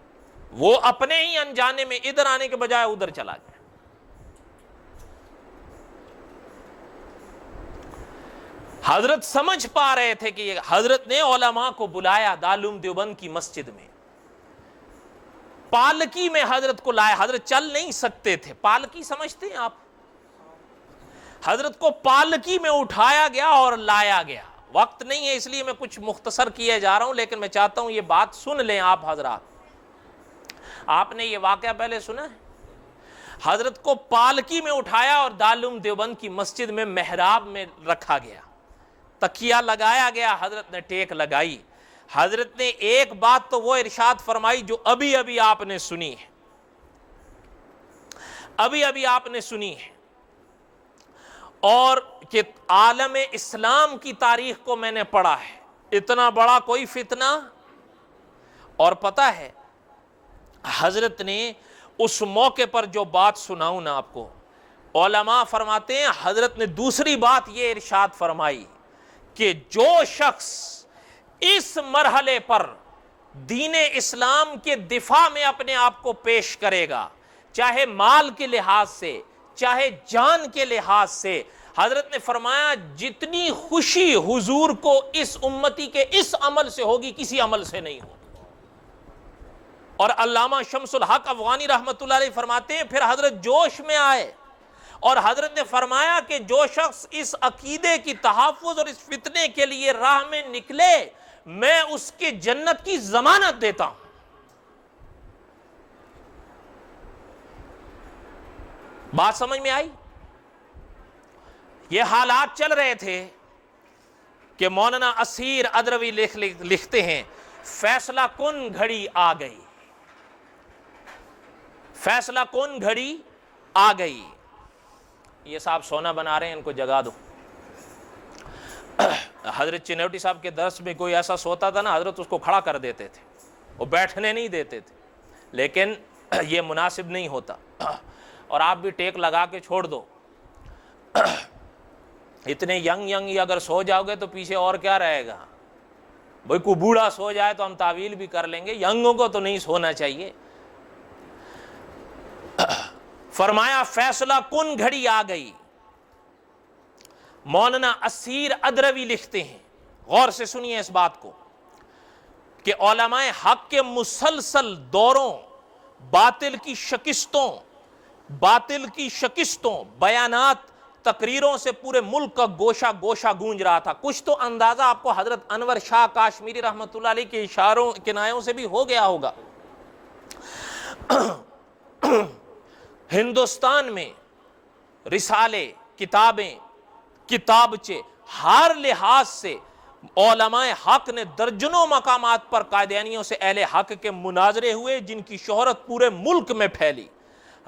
وہ اپنے ہی انجانے میں ادھر آنے کے بجائے ادھر چلا گیا۔ حضرت سمجھ پا رہے تھے کہ حضرت نے علماء کو بلایا دارالعلوم دیوبند کی مسجد میں، پالکی میں حضرت کو لایا، حضرت چل نہیں سکتے تھے، پالکی سمجھتے ہیں آپ؟ حضرت کو پالکی میں اٹھایا گیا اور لایا گیا۔ وقت نہیں ہے اس لیے میں کچھ مختصر کیے جا رہا ہوں، لیکن میں چاہتا ہوں یہ بات سن لیں آپ حضرات۔ آپ نے یہ واقعہ پہلے سنا ہے؟ حضرت کو پالکی میں اٹھایا اور دارالعلوم دیوبند کی مسجد میں محراب میں رکھا گیا، تکیہ لگایا گیا، حضرت نے ٹیک لگائی۔ حضرت نے ایک بات تو وہ ارشاد فرمائی جو ابھی آپ نے سنی ہے، ابھی آپ نے سنی ہے، اور کہ عالم اسلام کی تاریخ کو میں نے پڑھا ہے، اتنا بڑا کوئی فتنہ۔ اور پتہ ہے حضرت نے اس موقع پر جو بات سناؤں نا آپ کو، علماء فرماتے ہیں حضرت نے دوسری بات یہ ارشاد فرمائی کہ جو شخص اس مرحلے پر دین اسلام کے دفاع میں اپنے آپ کو پیش کرے گا، چاہے مال کے لحاظ سے چاہے جان کے لحاظ سے، حضرت نے فرمایا جتنی خوشی حضور کو اس امتی کے اس عمل سے ہوگی کسی عمل سے نہیں ہوگی۔ اور علامہ شمس الحق افغانی رحمۃ اللہ علیہ فرماتے ہیں پھر حضرت جوش میں آئے اور حضرت نے فرمایا کہ جو شخص اس عقیدے کی تحفظ اور اس فتنے کے لیے راہ میں نکلے میں اس کے جنت کی ضمانت دیتا ہوں۔ بات سمجھ میں آئی؟ یہ حالات چل رہے تھے کہ مولانا اسیر ادروی لکھتے ہیں فیصلہ کن گھڑی آ گئی، فیصلہ کن گھڑی آ گئی۔ یہ صاحب سونا بنا رہے ہیں، ان کو جگا دو۔ حضرت چنیوٹی صاحب کے درس میں کوئی ایسا سوتا تھا نا، حضرت اس کو کھڑا کر دیتے تھے، وہ بیٹھنے نہیں دیتے تھے، لیکن یہ مناسب نہیں ہوتا، اور آپ بھی ٹیک لگا کے چھوڑ دو۔ اتنے ینگ اگر سو جاؤ گے تو پیچھے اور کیا رہے گا؟ بھئی کوئی بوڑھا سو جائے تو ہم تعویل بھی کر لیں گے، ینگوں کو تو نہیں سونا چاہیے۔ فرمایا فیصلہ کن گھڑی آ گئی۔ مولانا اسیر ادروی لکھتے ہیں، غور سے سنیے اس بات کو، کہ علماء حق کے مسلسل دوروں، باطل کی شکستوں بیانات تقریروں سے پورے ملک کا گوشہ گونج رہا تھا۔ کچھ تو اندازہ آپ کو حضرت انور شاہ کاشمیری رحمۃ اللہ علیہ کے اشاروں کنایوں سے بھی ہو گیا ہوگا۔ ہندوستان میں رسالے، کتابیں، کتابچے، ہر لحاظ سے علماء حق نے درجنوں مقامات پر قادیانیوں سے اہل حق کے مناظرے ہوئے جن کی شہرت پورے ملک میں پھیلی۔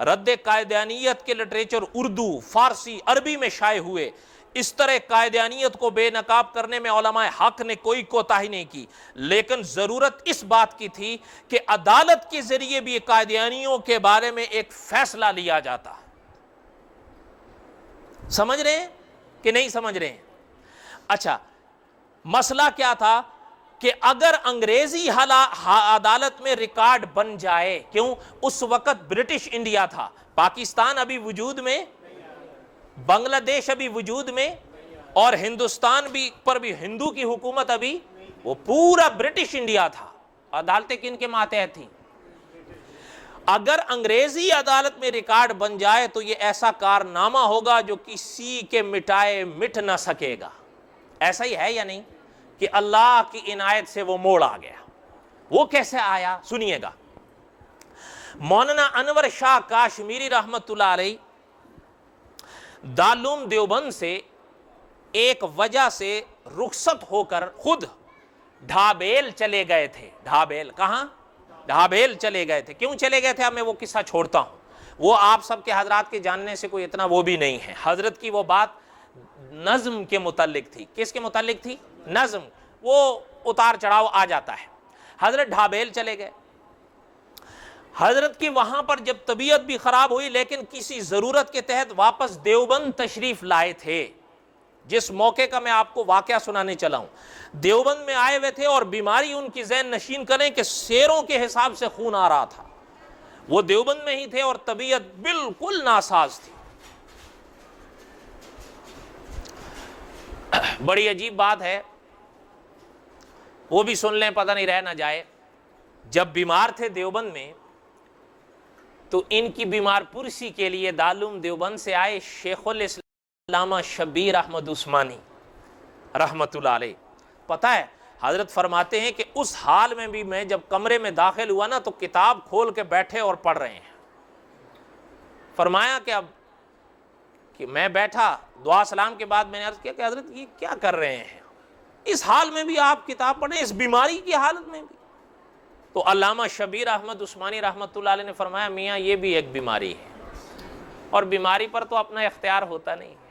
رد قائدیانیت کے لٹریچر اردو، فارسی، عربی میں شائع ہوئے۔ اس طرح قائدیانیت کو بے نقاب کرنے میں علماء حق نے کوئی کوتاہی نہیں کی، لیکن ضرورت اس بات کی تھی کہ عدالت کے ذریعے بھی قائدیانیوں کے بارے میں ایک فیصلہ لیا جاتا۔ سمجھ رہے ہیں کہ نہیں سمجھ رہے ہیں؟ اچھا، مسئلہ کیا تھا کہ اگر انگریزی عدالت میں ریکارڈ بن جائے، کیوں؟ اس وقت برٹش انڈیا تھا، پاکستان ابھی وجود میں، بنگلہ دیش ابھی وجود میں، اور ہندوستان پر بھی ہندو کی حکومت ابھی، وہ پورا برٹش انڈیا تھا۔ عدالتیں کن کے ماتحت تھیں؟ اگر انگریزی عدالت میں ریکارڈ بن جائے تو یہ ایسا کارنامہ ہوگا جو کسی کے مٹائے مٹ نہ سکے گا۔ ایسا ہی ہے یا نہیں کہ اللہ کی عنایت سے وہ موڑ آ گیا؟ وہ کیسے آیا؟ سنیے گا۔ مولانا انور شاہ کاشمیری رحمت اللہ علیہ دارالعلوم دیوبند سے ایک وجہ سے رخصت ہو کر خود ڈھابیل چلے گئے تھے۔ ڈھابیل کہاں؟ ڈھابیل چلے گئے تھے۔ کیوں چلے گئے تھے؟ اب میں وہ قصہ چھوڑتا ہوں، وہ آپ سب کے حضرات کے جاننے سے کوئی اتنا وہ بھی نہیں ہے۔ حضرت کی وہ بات نظم کے متعلق تھی۔ کس کے متعلق تھی؟ نظم۔ وہ اتار چڑھاؤ آ جاتا ہے۔ حضرت ڈھابیل چلے گئے۔ حضرت کی وہاں پر جب طبیعت بھی خراب ہوئی، لیکن کسی ضرورت کے تحت واپس دیوبند تشریف لائے تھے۔ جس موقع کا میں آپ کو واقعہ سنانے چلا ہوں، دیوبند میں آئے ہوئے تھے اور بیماری ان کی ذہن نشین کریں کہ سیروں کے حساب سے خون آ رہا تھا۔ وہ دیوبند میں ہی تھے اور طبیعت بالکل ناساز تھی۔ بڑی عجیب بات ہے، وہ بھی سن لیں، پتہ نہیں رہ نہ جائے۔ جب بیمار تھے دیوبند میں تو ان کی بیمار پرسی کے لیے دارالعلوم دیوبند سے آئے شیخ الاسلام شبیر احمد عثمانی رحمت اللہ علیہ۔ پتہ ہے حضرت فرماتے ہیں کہ اس حال میں بھی میں جب کمرے میں داخل ہوا نا تو کتاب کھول کے بیٹھے اور پڑھ رہے ہیں۔ فرمایا کہ اب کہ میں بیٹھا، دعا سلام کے بعد میں نے عرض کیا کہ حضرت یہ کیا کر رہے ہیں؟ اس حال میں بھی آپ کتاب پڑھیں، اس بیماری کی حالت میں بھی؟ تو علامہ شبیر احمد عثمانی رحمت اللہ علیہ نے فرمایا میاں یہ بھی ایک بیماری ہے، اور بیماری پر تو اپنا اختیار ہوتا نہیں ہے۔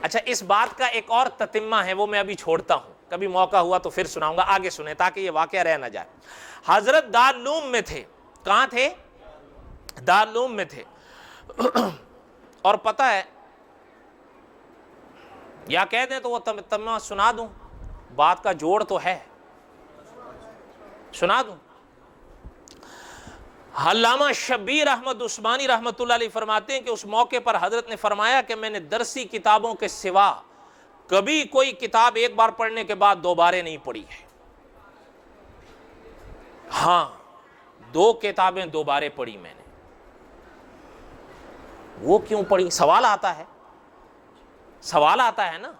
اچھا، اس بات کا ایک اور تتمہ ہے، وہ میں ابھی چھوڑتا ہوں، کبھی موقع ہوا تو پھر سناؤں گا، آگے سنیں تاکہ یہ واقعہ رہ نہ جائے۔ حضرت دارالعلوم میں تھے۔ کہاں تھے؟ دارالعلوم میں تھے۔ اور پتہ ہے، یا کہہ دیں تو وہ تتمہ سنا دوں، بات کا جوڑ تو ہے، سنا دوں۔ علامہ شبیر احمد عثمانی رحمت اللہ علیہ فرماتے ہیں کہ اس موقع پر حضرت نے فرمایا کہ میں نے درسی کتابوں کے سوا کبھی کوئی کتاب ایک بار پڑھنے کے بعد دوبارہ نہیں پڑھی ہے۔ ہاں، 2 کتابیں دوبارہ پڑھی میں نے۔ وہ کیوں پڑھی؟ سوال آتا ہے، سوال آتا ہے نا۔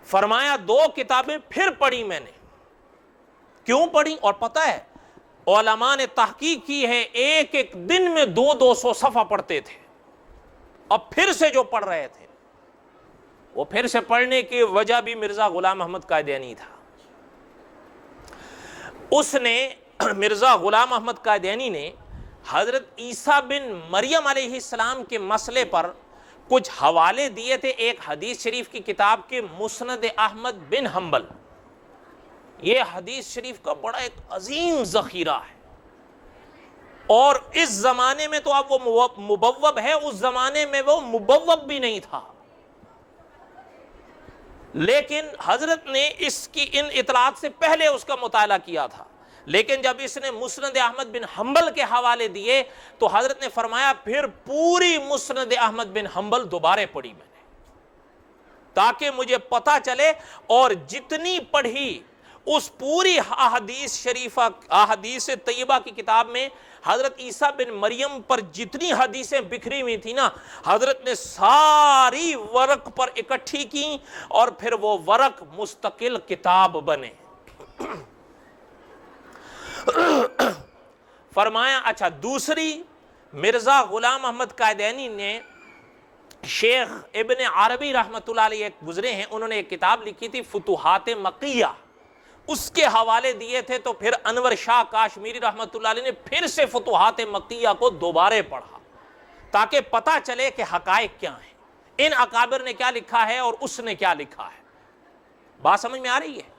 فرمایا 2 کتابیں پھر پڑھی میں نے۔ کیوں پڑھی؟ اور پتہ ہے علماء نے تحقیق کی ہے، ایک ایک دن میں 200 صفحہ پڑھتے تھے۔ اب پھر سے جو پڑھ رہے تھے، وہ پھر سے پڑھنے کی وجہ بھی مرزا غلام احمد قادیانی تھا۔ اس نے، مرزا غلام احمد قادیانی نے حضرت عیسیٰ بن مریم علیہ السلام کے مسئلے پر کچھ حوالے دیے تھے ایک حدیث شریف کی کتاب کے، مسند احمد بن حنبل۔ یہ حدیث شریف کا بڑا ایک عظیم ذخیرہ ہے، اور اس زمانے میں تو اب وہ مبوب ہے، اس زمانے میں وہ مبوب بھی نہیں تھا، لیکن حضرت نے اس کی ان اطلاعات سے پہلے اس کا مطالعہ کیا تھا۔ لیکن جب اس نے مسند احمد بن حنبل کے حوالے دیے تو حضرت نے فرمایا پھر پوری مسند احمد بن حنبل دوبارہ پڑھی میں نے، تاکہ مجھے پتہ چلے، اور جتنی پڑھی اس پوری احادیث شریفہ، احادیث طیبہ کی کتاب میں حضرت عیسیٰ بن مریم پر جتنی حدیثیں بکھری ہوئی تھی نا، حضرت نے ساری ورق پر اکٹھی کی، اور پھر وہ ورق مستقل کتاب بنے۔ فرمایا اچھا، دوسری، مرزا غلام احمد قادیانی نے شیخ ابن عربی رحمت اللہ علیہ ایک گزرے ہیں، انہوں نے ایک کتاب لکھی تھی فتوحات مکیہ، اس کے حوالے دیے تھے، تو پھر انور شاہ کاشمیری رحمت اللہ علیہ نے پھر سے فتوحات مکیہ کو دوبارہ پڑھا، تاکہ پتہ چلے کہ حقائق کیا ہیں، ان اکابر نے کیا لکھا ہے اور اس نے کیا لکھا ہے۔ بات سمجھ میں آ رہی ہے؟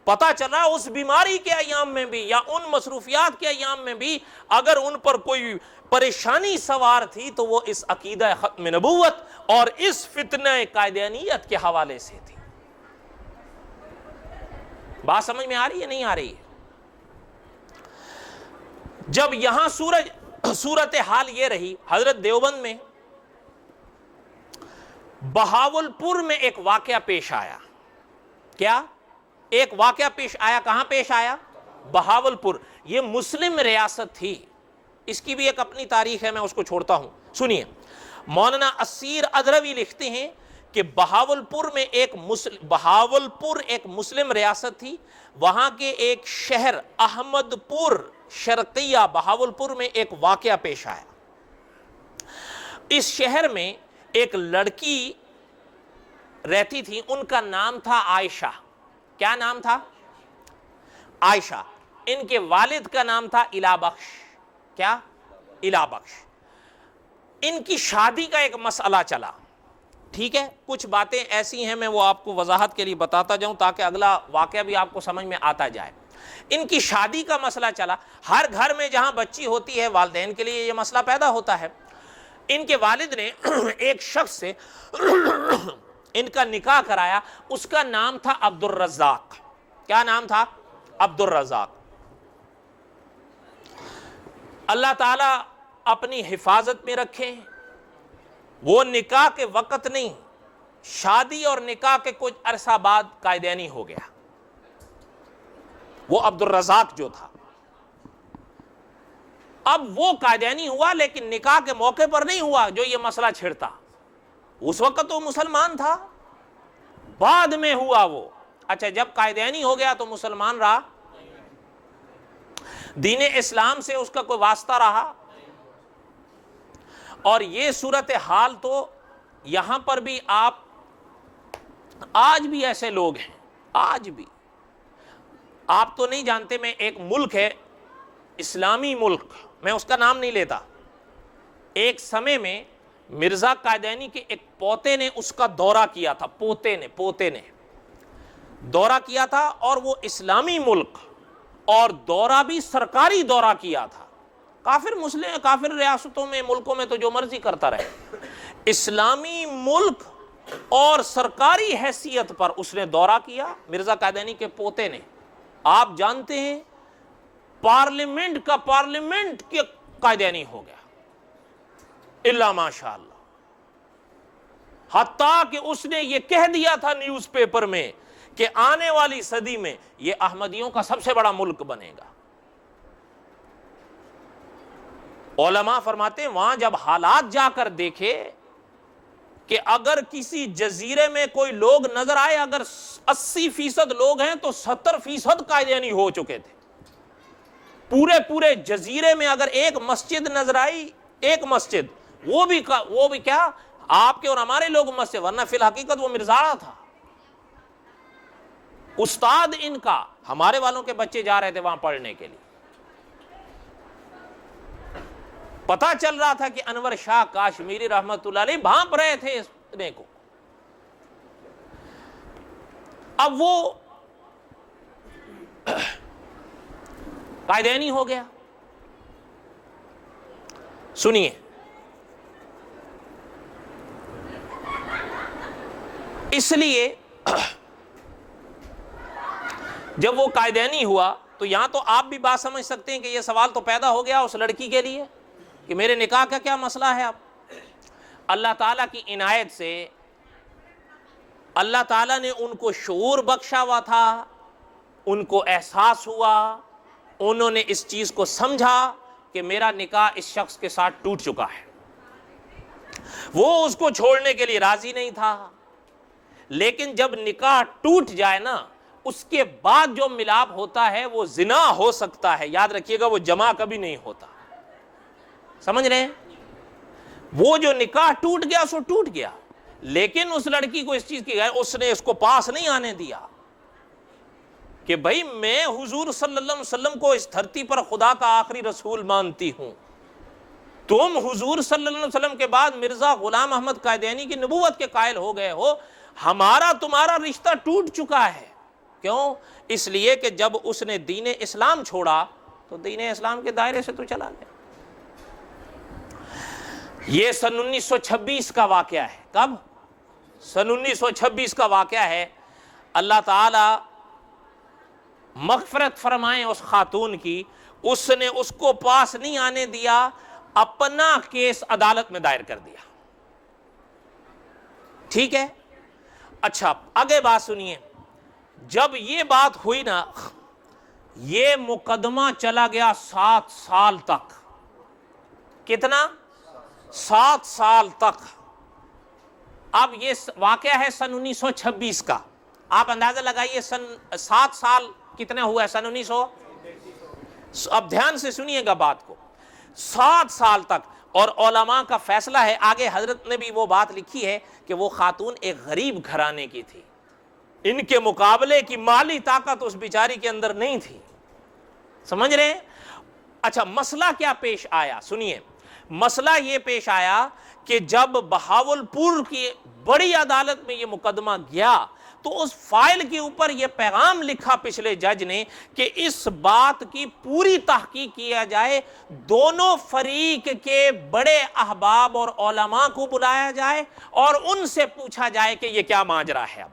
پتہ چل رہا ہے اس بیماری کے ایام میں بھی یا ان مصروفیات کے ایام میں بھی اگر ان پر کوئی پریشانی سوار تھی تو وہ اس عقیدہ ختم نبوت اور اس فتنہ قادیانیت کے حوالے سے تھی۔ بات سمجھ میں آ رہی ہے نہیں آ رہی ہے؟ جب یہاں صورت حال یہ رہی، حضرت دیوبند میں بہاولپور میں ایک واقعہ پیش آیا۔ کیا؟ ایک واقعہ پیش آیا۔ کہاں پیش آیا؟ بہاولپور۔ یہ مسلم ریاست تھی، اس کی بھی ایک اپنی تاریخ ہے، میں اس کو چھوڑتا ہوں۔ سنیے، مولانا اسیر ادروی لکھتے ہیں کہ بہاولپور ایک مسلم ریاست تھی، وہاں کے ایک شہر احمد پور شرقیہ بہاولپور میں ایک واقعہ پیش آیا۔ اس شہر میں ایک لڑکی رہتی تھی، ان کا نام تھا عائشہ۔ کیا نام تھا؟ عائشہ۔ ان کے والد کا نام تھا الہ بخش۔ کیا؟ الہ بخش۔ ان کی شادی کا ایک مسئلہ چلا، ٹھیک ہے؟ کچھ باتیں ایسی ہیں میں وہ آپ کو وضاحت کے لیے بتاتا جاؤں تاکہ اگلا واقعہ بھی آپ کو سمجھ میں آتا جائے۔ ان کی شادی کا مسئلہ چلا۔ ہر گھر میں جہاں بچی ہوتی ہے والدین کے لیے یہ مسئلہ پیدا ہوتا ہے۔ ان کے والد نے ایک شخص سے ان کا نکاح کرایا، اس کا نام تھا عبد الرزاق۔ کیا نام تھا؟ عبد الرزاق۔ اللہ تعالیٰ اپنی حفاظت میں رکھیں، وہ نکاح کے وقت نہیں، شادی اور نکاح کے کچھ عرصہ بعد قائدینی ہو گیا، وہ عبد الرزاق جو تھا۔ اب وہ قائدینی ہوا لیکن نکاح کے موقع پر نہیں ہوا جو یہ مسئلہ چھڑتا، اس وقت تو مسلمان تھا، بعد میں ہوا وہ۔ اچھا، جب قائدینی ہو گیا تو مسلمان رہا؟ دین اسلام سے اس کا کوئی واسطہ رہا؟ اور یہ صورتحال تو یہاں پر بھی آج بھی ایسے لوگ ہیں، آج بھی۔ آپ تو نہیں جانتے، میں ایک ملک ہے اسلامی ملک، میں اس کا نام نہیں لیتا، ایک سمے میں مرزا قائدینی کے ایک پوتے نے اس کا دورہ کیا تھا، پوتے نے دورہ کیا تھا، اور وہ اسلامی ملک، اور دورہ بھی سرکاری دورہ کیا تھا۔ کافر ریاستوں میں، ملکوں میں تو جو مرضی کرتا رہے، اسلامی ملک اور سرکاری حیثیت پر اس نے دورہ کیا، مرزا قائدینی کے پوتے نے۔ آپ جانتے ہیں پارلیمنٹ کے قائدینی ہو گیا، الا ماشاء اللہ، حتیٰ کہ اس نے یہ کہہ دیا تھا نیوز پیپر میں کہ آنے والی صدی میں یہ احمدیوں کا سب سے بڑا ملک بنے گا۔ علماء فرماتے ہیں وہاں جب حالات جا کر دیکھے کہ اگر کسی جزیرے میں کوئی لوگ نظر آئے، اگر 80% لوگ ہیں تو 70% قائدینی ہو چکے تھے۔ پورے جزیرے میں اگر ایک مسجد نظر آئی، ایک مسجد، وہ بھی کیا آپ کے اور ہمارے لوگ مسجد، ورنہ فی الحقیقت وہ مرزاڑا تھا، استاد ان کا۔ ہمارے والوں کے بچے جا رہے تھے وہاں پڑھنے کے لیے، پتہ چل رہا تھا کہ انور شاہ کاشمیری رحمت اللہ علیہ بھانپ رہے تھے اس کو۔ اب وہ قائدینی ہو گیا۔ سنیے، اس لیے جب وہ قائدینی ہوا تو یہاں تو آپ بھی بات سمجھ سکتے ہیں کہ یہ سوال تو پیدا ہو گیا اس لڑکی کے لیے کہ میرے نکاح کا کیا مسئلہ ہے۔ اب اللہ تعالیٰ کی عنایت سے اللہ تعالیٰ نے ان کو شعور بخشا ہوا تھا، ان کو احساس ہوا، انہوں نے اس چیز کو سمجھا کہ میرا نکاح اس شخص کے ساتھ ٹوٹ چکا ہے۔ وہ اس کو چھوڑنے کے لیے راضی نہیں تھا، لیکن جب نکاح ٹوٹ جائے نا، اس کے بعد جو ملاپ ہوتا ہے وہ زنا ہو سکتا ہے، یاد رکھیے گا، وہ جمع کبھی نہیں ہوتا۔ سمجھ رہے ہیں؟ وہ جو نکاح ٹوٹ گیا سو ٹوٹ گیا، لیکن اس لڑکی کو اس چیز کی اس نے اس کو پاس نہیں آنے دیا کہ بھائی میں حضور صلی اللہ علیہ وسلم کو اس دھرتی پر خدا کا آخری رسول مانتی ہوں، تم حضور صلی اللہ علیہ وسلم کے بعد مرزا غلام احمد قائدینی کی نبوت کے قائل ہو گئے ہو، ہمارا تمہارا رشتہ ٹوٹ چکا ہے، کیوں؟ اس لیے کہ جب اس نے دین اسلام چھوڑا تو دین اسلام کے دائرے سے تو چلا گیا۔ یہ سن 1926 کا واقعہ ہے۔ کب؟ سن 1926 کا واقعہ ہے۔ اللہ تعالی مغفرت فرمائیں اس خاتون کی، اس نے اس کو پاس نہیں آنے دیا، اپنا کیس عدالت میں دائر کر دیا۔ ٹھیک ہے؟ اچھا آگے بات سنیے، جب یہ بات ہوئی نا، یہ مقدمہ چلا گیا 7 سال تک۔ کتنا؟ 7 سال تک۔ اب یہ واقعہ ہے سن 1926 کا، آپ اندازہ لگائیے 7 سال کتنے ہوا ہے؟ سن 1900، اب دھیان سے سنیے گا بات کو، 7 سال تک۔ اور علماء کا فیصلہ ہے، آگے حضرت نے بھی وہ بات لکھی ہے کہ وہ خاتون ایک غریب گھرانے کی تھی، ان کے مقابلے کی مالی طاقت اس بیچاری کے اندر نہیں تھی، سمجھ رہے ہیں؟ اچھا مسئلہ کیا پیش آیا؟ سنیے، مسئلہ یہ پیش آیا کہ جب بہاولپور کی بڑی عدالت میں یہ مقدمہ گیا تو اس فائل کے اوپر یہ پیغام لکھا پچھلے جج نے کہ اس بات کی پوری تحقیق کیا جائے، دونوں فریق کے بڑے احباب اور علماء کو بلایا جائے اور ان سے پوچھا جائے کہ یہ کیا ماجرا ہے۔ اب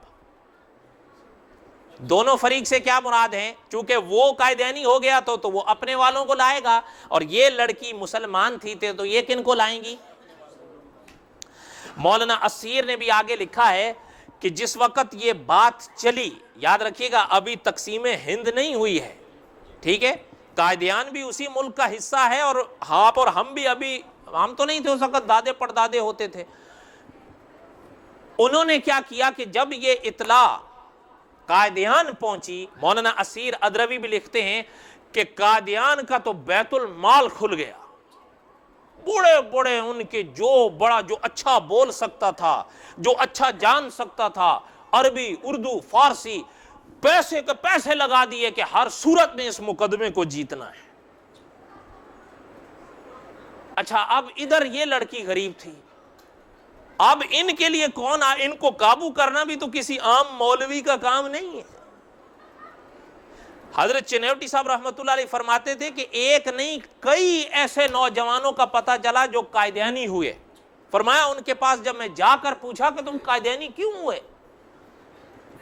دونوں فریق سے کیا مراد ہے؟ چونکہ وہ قائدینی ہو گیا تو وہ اپنے والوں کو لائے گا، اور یہ لڑکی مسلمان تھی تو یہ کن کو لائیں گی؟ مولانا اسیر نے بھی آگے لکھا ہے کہ جس وقت یہ بات چلی، یاد رکھیے گا ابھی تقسیم ہند نہیں ہوئی ہے، ٹھیک ہے؟ قائدیان بھی اسی ملک کا حصہ ہے، اور آپ اور ہم بھی ابھی، ہم تو نہیں تھے اس وقت، دادے پردادے ہوتے تھے۔ انہوں نے کیا کیا کہ جب یہ اطلاع قائدیان پہنچی، مولانا اسیر ادروی بھی لکھتے ہیں کہ قائدیان کا تو بیت المال کھل گیا، بڑے بڑے ان کے جو اچھا بول سکتا تھا، جو اچھا جان سکتا تھا، عربی، اردو، فارسی، پیسے کے پیسے لگا دیے کہ ہر صورت میں اس مقدمے کو جیتنا ہے۔ اچھا اب ادھر یہ لڑکی غریب تھی، اب ان کے لیے کون ان کو قابو کرنا بھی تو کسی عام مولوی کا کام نہیں ہے۔ حضرت چنیوٹی صاحب رحمۃ اللہ علیہ فرماتے تھے کہ ایک نہیں کئی ایسے نوجوانوں کا پتہ چلا جو قائدینی ہوئے۔ فرمایا ان کے پاس جب میں جا کر پوچھا کہ تم قائدینی کیوں ہوئے،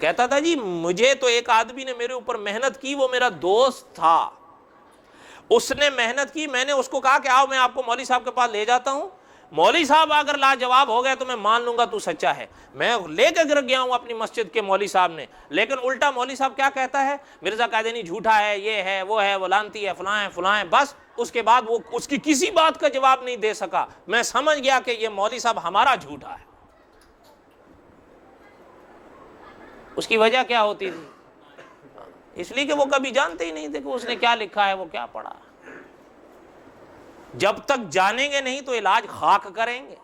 کہتا تھا جی مجھے تو ایک آدمی نے میرے اوپر محنت کی، وہ میرا دوست تھا، اس نے محنت کی، میں نے اس کو کہا کہ آؤ میں آپ کو مولوی صاحب کے پاس لے جاتا ہوں، مولوی صاحب اگر لاجواب ہو گئے تو میں مان لوں گا تو سچا ہے۔ میں لے کے گر گیا ہوں اپنی مسجد کے مولوی صاحب نے، لیکن الٹا مولوی صاحب کیا کہتا ہے، مرزا قائدینی جھوٹا ہے، یہ ہے وہ ہے، وہ لانتی ہے، فلاں ہے فلاں ہے، بس اس کے بعد وہ اس کی کسی بات کا جواب نہیں دے سکا۔ میں سمجھ گیا کہ یہ مولوی صاحب ہمارا جھوٹا ہے۔ اس کی وجہ کیا ہوتی تھی؟ اس لیے کہ وہ کبھی جانتے ہی نہیں تھے کہ اس نے کیا لکھا ہے، وہ کیا پڑھا۔ جب تک جانیں گے نہیں تو علاج خاک کریں گے۔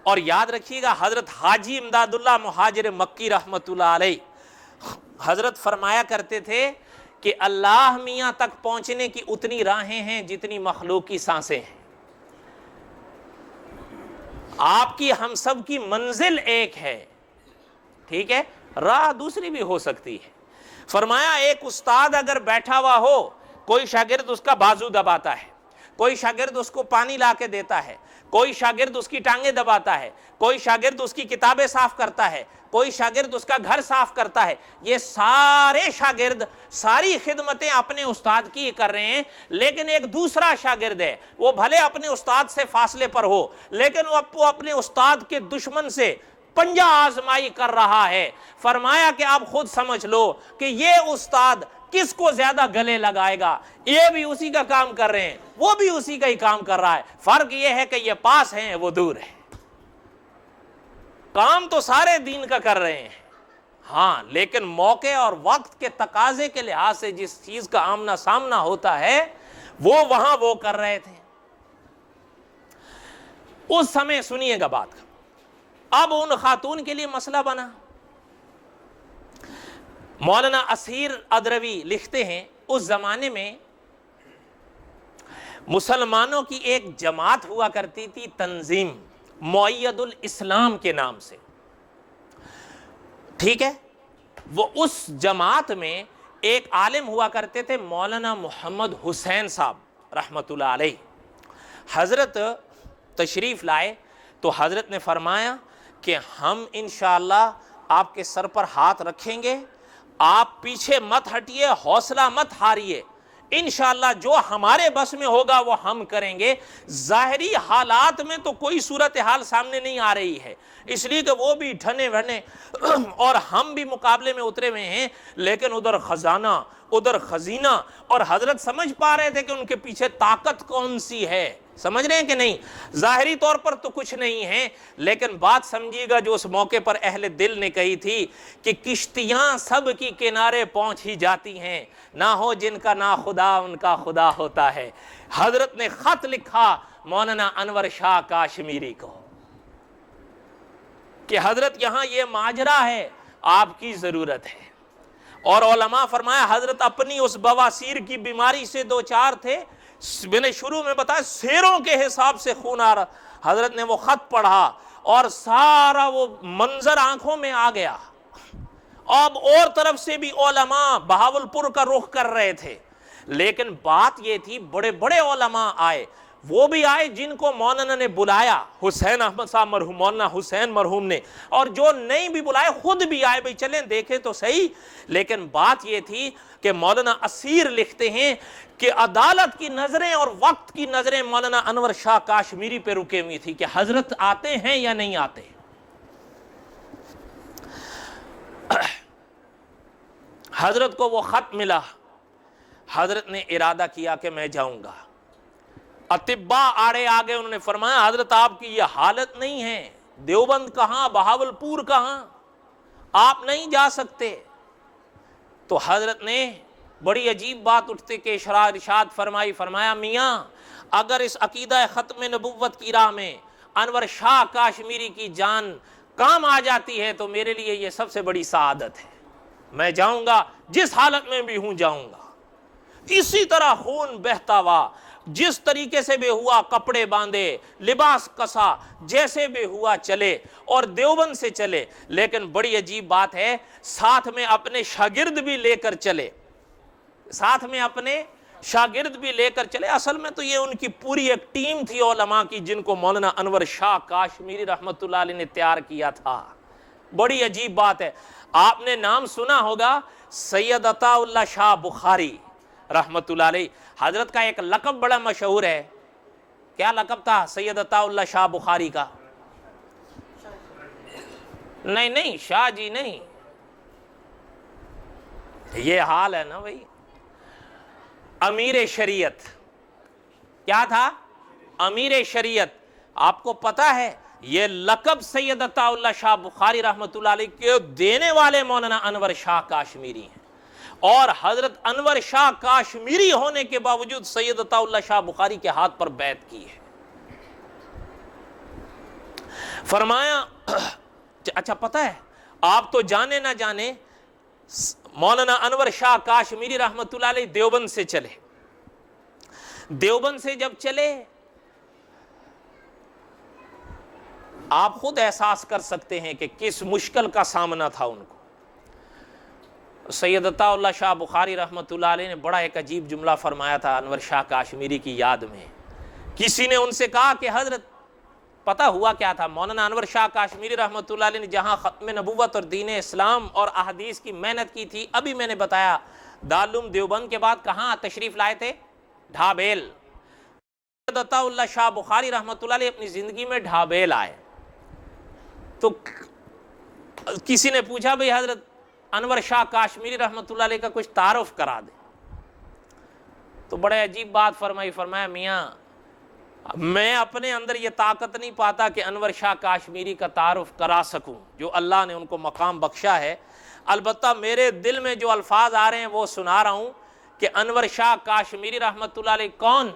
اور یاد رکھیے گا حضرت حاجی امداد اللہ مہاجر مکی رحمت اللہ علیہ، حضرت فرمایا کرتے تھے کہ اللہ میاں تک پہنچنے کی اتنی راہیں ہیں جتنی مخلوق کی سانسیں ہیں، آپ کی ہم سب کی منزل ایک ہے، ٹھیک ہے، راہ دوسری بھی ہو سکتی ہے۔ فرمایا ایک استاد اگر بیٹھا ہوا ہو، کوئی شاگرد اس کا بازو دباتا ہے، کوئی شاگرد اس کو پانی لا کے دیتا ہے، کوئی شاگرد اس کی ٹانگیں دباتا ہے، کوئی شاگرد اس کی کتابیں صاف کرتا ہے، کوئی شاگرد اس کا گھر صاف کرتا ہے، یہ سارے شاگرد ساری خدمتیں اپنے استاد کی کر رہے ہیں، لیکن ایک دوسرا شاگرد ہے، وہ بھلے اپنے استاد سے فاصلے پر ہو لیکن وہ اپنے استاد کے دشمن سے پنجہ آزمائی کر رہا ہے۔ فرمایا کہ آپ خود سمجھ لو کہ یہ استاد کس کو زیادہ گلے لگائے گا، یہ بھی اسی کا کام کر رہے ہیں، وہ بھی اسی کا ہی کام کر رہا ہے، فرق یہ ہے کہ یہ پاس ہیں وہ دور ہے، کام تو سارے دین کا کر رہے ہیں، ہاں لیکن موقع اور وقت کے تقاضے کے لحاظ سے جس چیز کا آمنا سامنا ہوتا ہے وہ وہاں وہ کر رہے تھے۔ اس سمے سنیے گا بات کا، اب ان خاتون کے لیے مسئلہ بنا۔ مولانا اسیر ادروی لکھتے ہیں اس زمانے میں مسلمانوں کی ایک جماعت ہوا کرتی تھی، تنظیم مؤید الاسلام کے نام سے، ٹھیک ہے، وہ اس جماعت میں ایک عالم ہوا کرتے تھے مولانا محمد حسین صاحب رحمۃ اللہ علیہ. حضرت تشریف لائے تو حضرت نے فرمایا کہ ہم انشاءاللہ آپ کے سر پر ہاتھ رکھیں گے, آپ پیچھے مت ہٹیے, حوصلہ مت ہاریے, انشاءاللہ جو ہمارے بس میں ہوگا وہ ہم کریں گے. ظاہری حالات میں تو کوئی صورتحال سامنے نہیں آ رہی ہے, اس لیے کہ وہ بھی ٹھنے بھنے اور ہم بھی مقابلے میں اترے ہوئے ہیں, لیکن ادھر خزانہ ادھر خزینہ, اور حضرت سمجھ پا رہے تھے کہ ان کے پیچھے طاقت کون سی ہے. سمجھ رہے ہیں کہ نہیں؟ ظاہری طور پر تو کچھ نہیں ہے, لیکن بات سمجھیے گا جو اس موقع پر اہل دل نے کہی تھی کہ کشتیاں سب کی کنارے پہنچ ہی جاتی ہیں, نہ ہو جن کا نہ خدا ان کا خدا ہوتا ہے. حضرت نے خط لکھا مولانا انور شاہ کاشمیری کو کہ حضرت یہاں یہ ماجرا ہے, آپ کی ضرورت ہے. اور علماء فرمایا حضرت اپنی اس بواسیر کی بیماری سے دو چار تھے, میں نے شروع میں بتایا سیروں کے حساب سے خون آ رہا. حضرت نے وہ خط پڑھا اور سارا وہ منظر آنکھوں میں آ گیا. اب اور طرف سے بھی علماء بہاولپور کا رخ کر رہے تھے, لیکن بات یہ تھی بڑے بڑے علماء آئے, وہ بھی آئے جن کو مولانا نے بلایا, حسین احمد صاحب مرحوم, مولانا حسین مرحوم نے, اور جو نہیں بھی بلائے خود بھی آئے, بھئی چلیں دیکھیں تو صحیح. لیکن بات یہ تھی کہ مولانا اسیر لکھتے ہیں کہ عدالت کی نظریں اور وقت کی نظریں مولانا انور شاہ کاشمیری پہ رکے ہوئی تھی کہ حضرت آتے ہیں یا نہیں آتے. حضرت کو وہ خط ملا, حضرت نے ارادہ کیا کہ میں جاؤں گا. اطباء آڑے آگے, انہوں نے فرمایا حضرت آپ کی یہ حالت نہیں ہے, دیوبند کہاں, بہاولپور کہاں, آپ نہیں جا سکتے. تو حضرت نے بڑی عجیب بات اٹھتے کہ ارشاد فرمائی, فرمایا میاں اگر اس عقیدہ ختم نبوت کی راہ میں انور شاہ کاشمیری کی جان کام آ جاتی ہے تو میرے لیے یہ سب سے بڑی سعادت ہے, میں جاؤں گا, جس حالت میں بھی ہوں جاؤں گا. اسی طرح خون بہتا ہوا, جس طریقے سے بھی ہوا کپڑے باندھے, لباس کسا, جیسے بھی ہوا چلے اور دیوبند سے چلے. لیکن بڑی عجیب بات ہے, ساتھ میں اپنے شاگرد بھی لے کر چلے, ساتھ میں اپنے شاگرد بھی لے کر چلے. اصل میں تو یہ ان کی پوری ایک ٹیم تھی علماء کی جن کو مولانا انور شاہ کاشمیری رحمۃ اللہ علیہ نے تیار کیا تھا. بڑی عجیب بات ہے, آپ نے نام سنا ہوگا سید عطا اللہ شاہ بخاری رحمۃ اللہ علیہ. حضرت کا ایک لقب بڑا مشہور ہے, کیا لقب تھا سید عطا اللہ شاہ بخاری کا؟ نہیں شاہ جی نہیں, یہ حال ہے نا بھائی, امیر شریعت. کیا تھا؟ امیر شریعت. آپ کو پتا ہے یہ لقب سید عطا اللہ شاہ بخاری رحمۃ اللہ علیہ کے دینے والے مولانا انور شاہ کاشمیری ہیں, اور حضرت انور شاہ کاشمیری ہونے کے باوجود سید عطا اللہ شاہ بخاری کے ہاتھ پر بیعت کی ہے. فرمایا اچھا پتہ ہے, آپ تو جانے نہ جانے مولانا انور شاہ کاشمیری رحمۃ اللہ علیہ دیوبند سے چلے. دیوبند سے جب چلے آپ خود احساس کر سکتے ہیں کہ کس مشکل کا سامنا تھا ان کو. سید عطا اللہ شاہ بخاری رحمۃ اللہ علیہ نے بڑا ایک عجیب جملہ فرمایا تھا انور شاہ کاشمیری کی یاد میں. کسی نے ان سے کہا کہ حضرت پتہ ہوا کیا تھا, مولانا انور شاہ کاشمیری رحمۃ اللہ علیہ نے جہاں ختم نبوت اور دین اسلام اور احادیث کی محنت کی تھی, ابھی میں نے بتایا دارالعلوم دیوبند کے بعد کہاں تشریف لائے تھے؟ ڈھابیل. سید عطا اللہ شاہ بخاری رحمۃ اللہ علیہ اپنی زندگی میں ڈھابیل آئے تو کسی نے پوچھا بھئی حضرت انور شاہ کاشمیری رحمۃ اللہ علیہ کا کچھ تعارف کرا دے. تو بڑے عجیب بات فرمائی, فرمایا میاں میں اپنے اندر یہ طاقت نہیں پاتا کہ انور شاہ کاشمیری کا تعارف کرا سکوں جو اللہ نے ان کو مقام بخشا ہے. البتہ میرے دل میں جو الفاظ آ رہے ہیں وہ سنا رہا ہوں کہ انور شاہ کاشمیری رحمۃ اللہ علیہ کون؟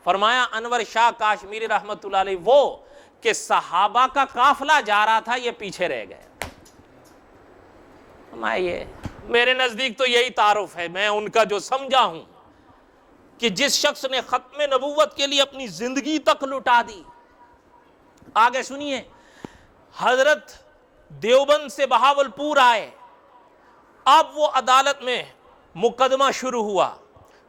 فرمایا انور شاہ کاشمیری رحمۃ اللہ علیہ وہ کہ صحابہ کا قافلہ جا رہا تھا, یہ پیچھے رہ گئے. یہ میرے نزدیک تو یہی تعارف ہے, میں ان کا جو سمجھا ہوں کہ جس شخص نے ختم نبوت کے لیے اپنی زندگی تک لٹا دی. آگے سنیے, حضرت دیوبند سے بہاولپور آئے, اب وہ عدالت میں مقدمہ شروع ہوا.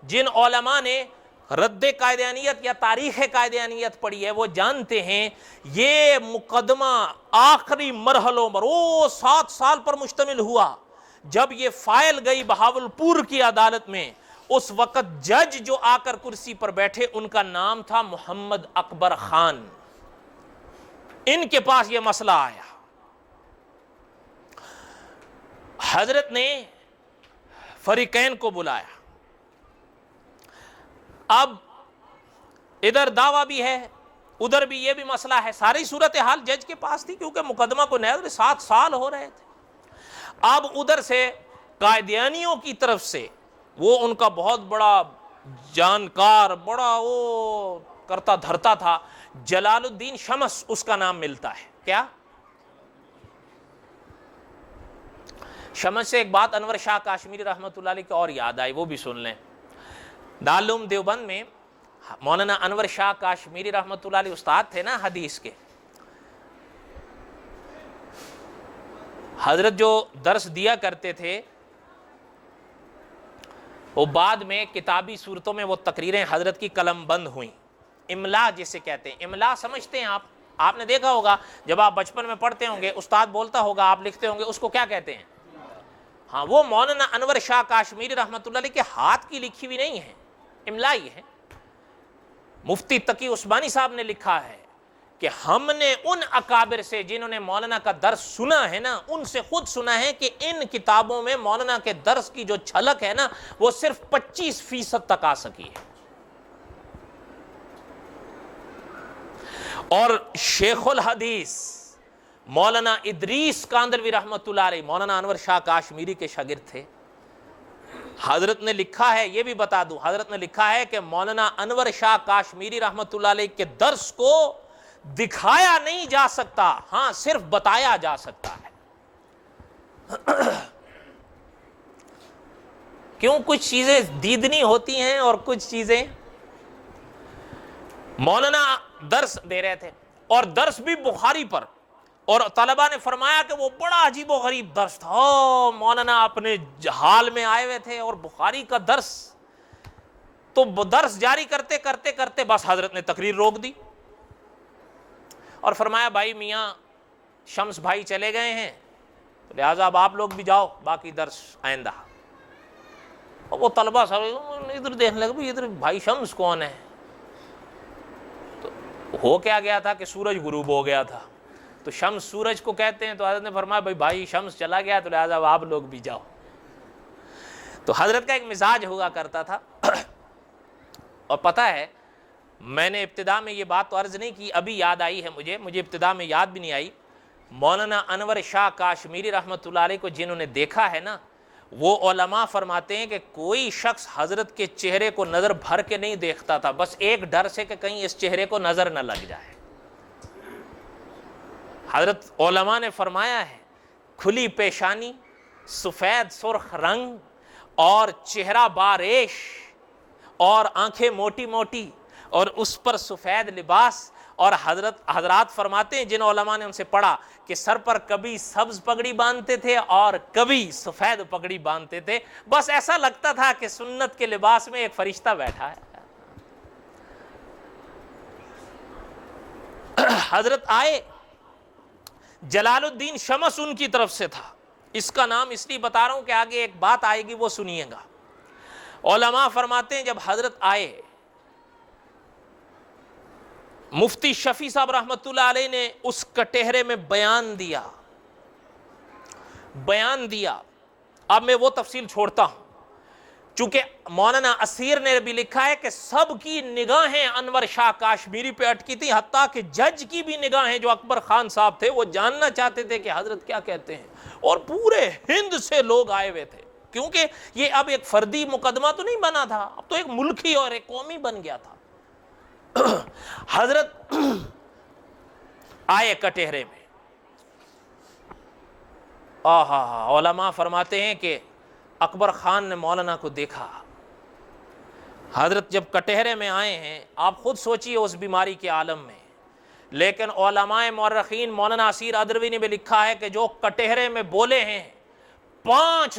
جن علماء نے رد قائدانیت یا تاریخ قائدانیت پڑھی ہے وہ جانتے ہیں یہ مقدمہ آخری مرحلوں پر وہ 7 سال پر مشتمل ہوا. جب یہ فائل گئی بہاولپور کی عدالت میں، اس وقت جج جو آ کر کرسی پر بیٹھے ان کا نام تھا محمد اکبر خان. ان کے پاس یہ مسئلہ آیا. حضرت نے فریقین کو بلایا. اب ادھر دعویٰ بھی ہے ادھر بھی یہ بھی مسئلہ ہے. ساری صورتحال جج کے پاس تھی کیونکہ مقدمہ کو نئے 7 سال ہو رہے تھے. اب ادھر سے قائدیانیوں کی طرف سے وہ ان کا بہت بڑا جانکار بڑا وہ کرتا دھرتا تھا جلال الدین شمس اس کا نام ملتا ہے. کیا شمس سے ایک بات انور شاہ کاشمیری رحمۃ اللہ علیہ کی اور یاد آئی، وہ بھی سن لیں. دارالعلوم دیوبند میں مولانا انور شاہ کاشمیری رحمۃ اللہ علیہ استاد تھے نا حدیث کے. حضرت جو درس دیا کرتے تھے وہ بعد میں کتابی صورتوں میں وہ تقریریں حضرت کی قلم بند ہوئیں. املا جسے کہتے ہیں، املا سمجھتے ہیں آپ نے دیکھا ہوگا جب آپ بچپن میں پڑھتے ہوں گے استاد بولتا ہوگا آپ لکھتے ہوں گے، اس کو کیا کہتے ہیں؟ ہاں، وہ مولانا انور شاہ کاشمیری رحمۃ اللہ علیہ کے ہاتھ کی لکھی ہوئی نہیں ہے، املائی ہے. مفتی تقی عثمانی صاحب نے لکھا ہے کہ ہم نے ان اکابر سے جنہوں نے مولانا کا درس سنا ہے نا ان سے خود سنا ہے کہ ان کتابوں میں مولانا کے درس کی جو چھلک ہے نا وہ صرف 25% تک آ سکی ہے. اور شیخ الحدیث مولانا ادریس کاندلوی رحمۃ اللہ علیہ مولانا انور شاہ کاشمیری کے شاگرد تھے. حضرت نے لکھا ہے، یہ بھی بتا دوں، حضرت نے لکھا ہے کہ مولانا انور شاہ کاشمیری رحمۃ اللہ علیہ کے درس کو دکھایا نہیں جا سکتا، ہاں صرف بتایا جا سکتا ہے. کیوں؟ کچھ چیزیں دیدنی ہوتی ہیں اور کچھ چیزیں. مولانا درس دے رہے تھے اور درس بھی بخاری پر، اور طلبہ نے فرمایا کہ وہ بڑا عجیب و غریب درس تھا. مولانا اپنے حال میں آئے ہوئے تھے اور بخاری کا درس، تو درس جاری کرتے کرتے کرتے بس حضرت نے تقریر روک دی اور فرمایا بھائی میاں شمس بھائی چلے گئے ہیں تو لہٰذا اب آپ لوگ بھی جاؤ، باقی درس آئندہ. اور وہ طلبہ سب ادھر دیکھنے لگے بھی ادھر بھائی شمس کون ہے. تو ہو کیا گیا تھا کہ سورج غروب ہو گیا تھا، تو شمس سورج کو کہتے ہیں. تو حضرت نے فرمایا بھائی شمس چلا گیا تو لہٰذا آپ لوگ بھی جاؤ. تو حضرت کا ایک مزاج ہوا کرتا تھا. اور پتہ ہے میں نے ابتدا میں یہ بات تو عرض نہیں کی، ابھی یاد آئی ہے مجھے ابتدا میں یاد بھی نہیں آئی. مولانا انور شاہ کاشمیری رحمۃ اللہ علیہ کو جنہوں نے دیکھا ہے نا وہ علماء فرماتے ہیں کہ کوئی شخص حضرت کے چہرے کو نظر بھر کے نہیں دیکھتا تھا، بس ایک ڈر سے کہ کہیں اس چہرے کو نظر نہ لگ جائے. حضرت علماء نے فرمایا ہے کھلی پیشانی، سفید سرخ رنگ اور چہرہ باریش اور آنکھیں موٹی موٹی اور اس پر سفید لباس. اور حضرات فرماتے ہیں جن علماء نے ان سے پڑھا کہ سر پر کبھی سبز پگڑی باندھتے تھے اور کبھی سفید پگڑی باندھتے تھے، بس ایسا لگتا تھا کہ سنت کے لباس میں ایک فرشتہ بیٹھا ہے. حضرت آئے، جلال الدین شمس ان کی طرف سے تھا. اس کا نام اس لیے بتا رہا ہوں کہ آگے ایک بات آئے گی وہ سنیے گا. علماء فرماتے ہیں جب حضرت آئے مفتی شفیع صاحب رحمۃ اللہ علیہ نے اس کٹہرے میں بیان دیا. اب میں وہ تفصیل چھوڑتا ہوں چونکہ مولانا اسیر نے بھی لکھا ہے کہ سب کی نگاہیں انور شاہ کاشمیری پہ اٹکی تھی، حتیٰ کہ جج کی بھی نگاہیں جو اکبر خان صاحب تھے وہ جاننا چاہتے تھے کہ حضرت کیا کہتے ہیں. اور پورے ہند سے لوگ آئے ہوئے تھے کیونکہ یہ اب ایک فردی مقدمہ تو نہیں بنا تھا، اب تو ایک ملکی اور ایک قومی بن گیا تھا. حضرت آئے کٹہرے میں. علماء فرماتے ہیں کہ اکبر خان نے مولانا کو دیکھا. حضرت جب کٹہرے میں آئے ہیں آپ خود سوچئے اس بیماری کے عالم میں، لیکن علماء مورخین مولانا اسیر ادروی نے بھی لکھا ہے کہ جو کٹہرے میں بولے ہیں 5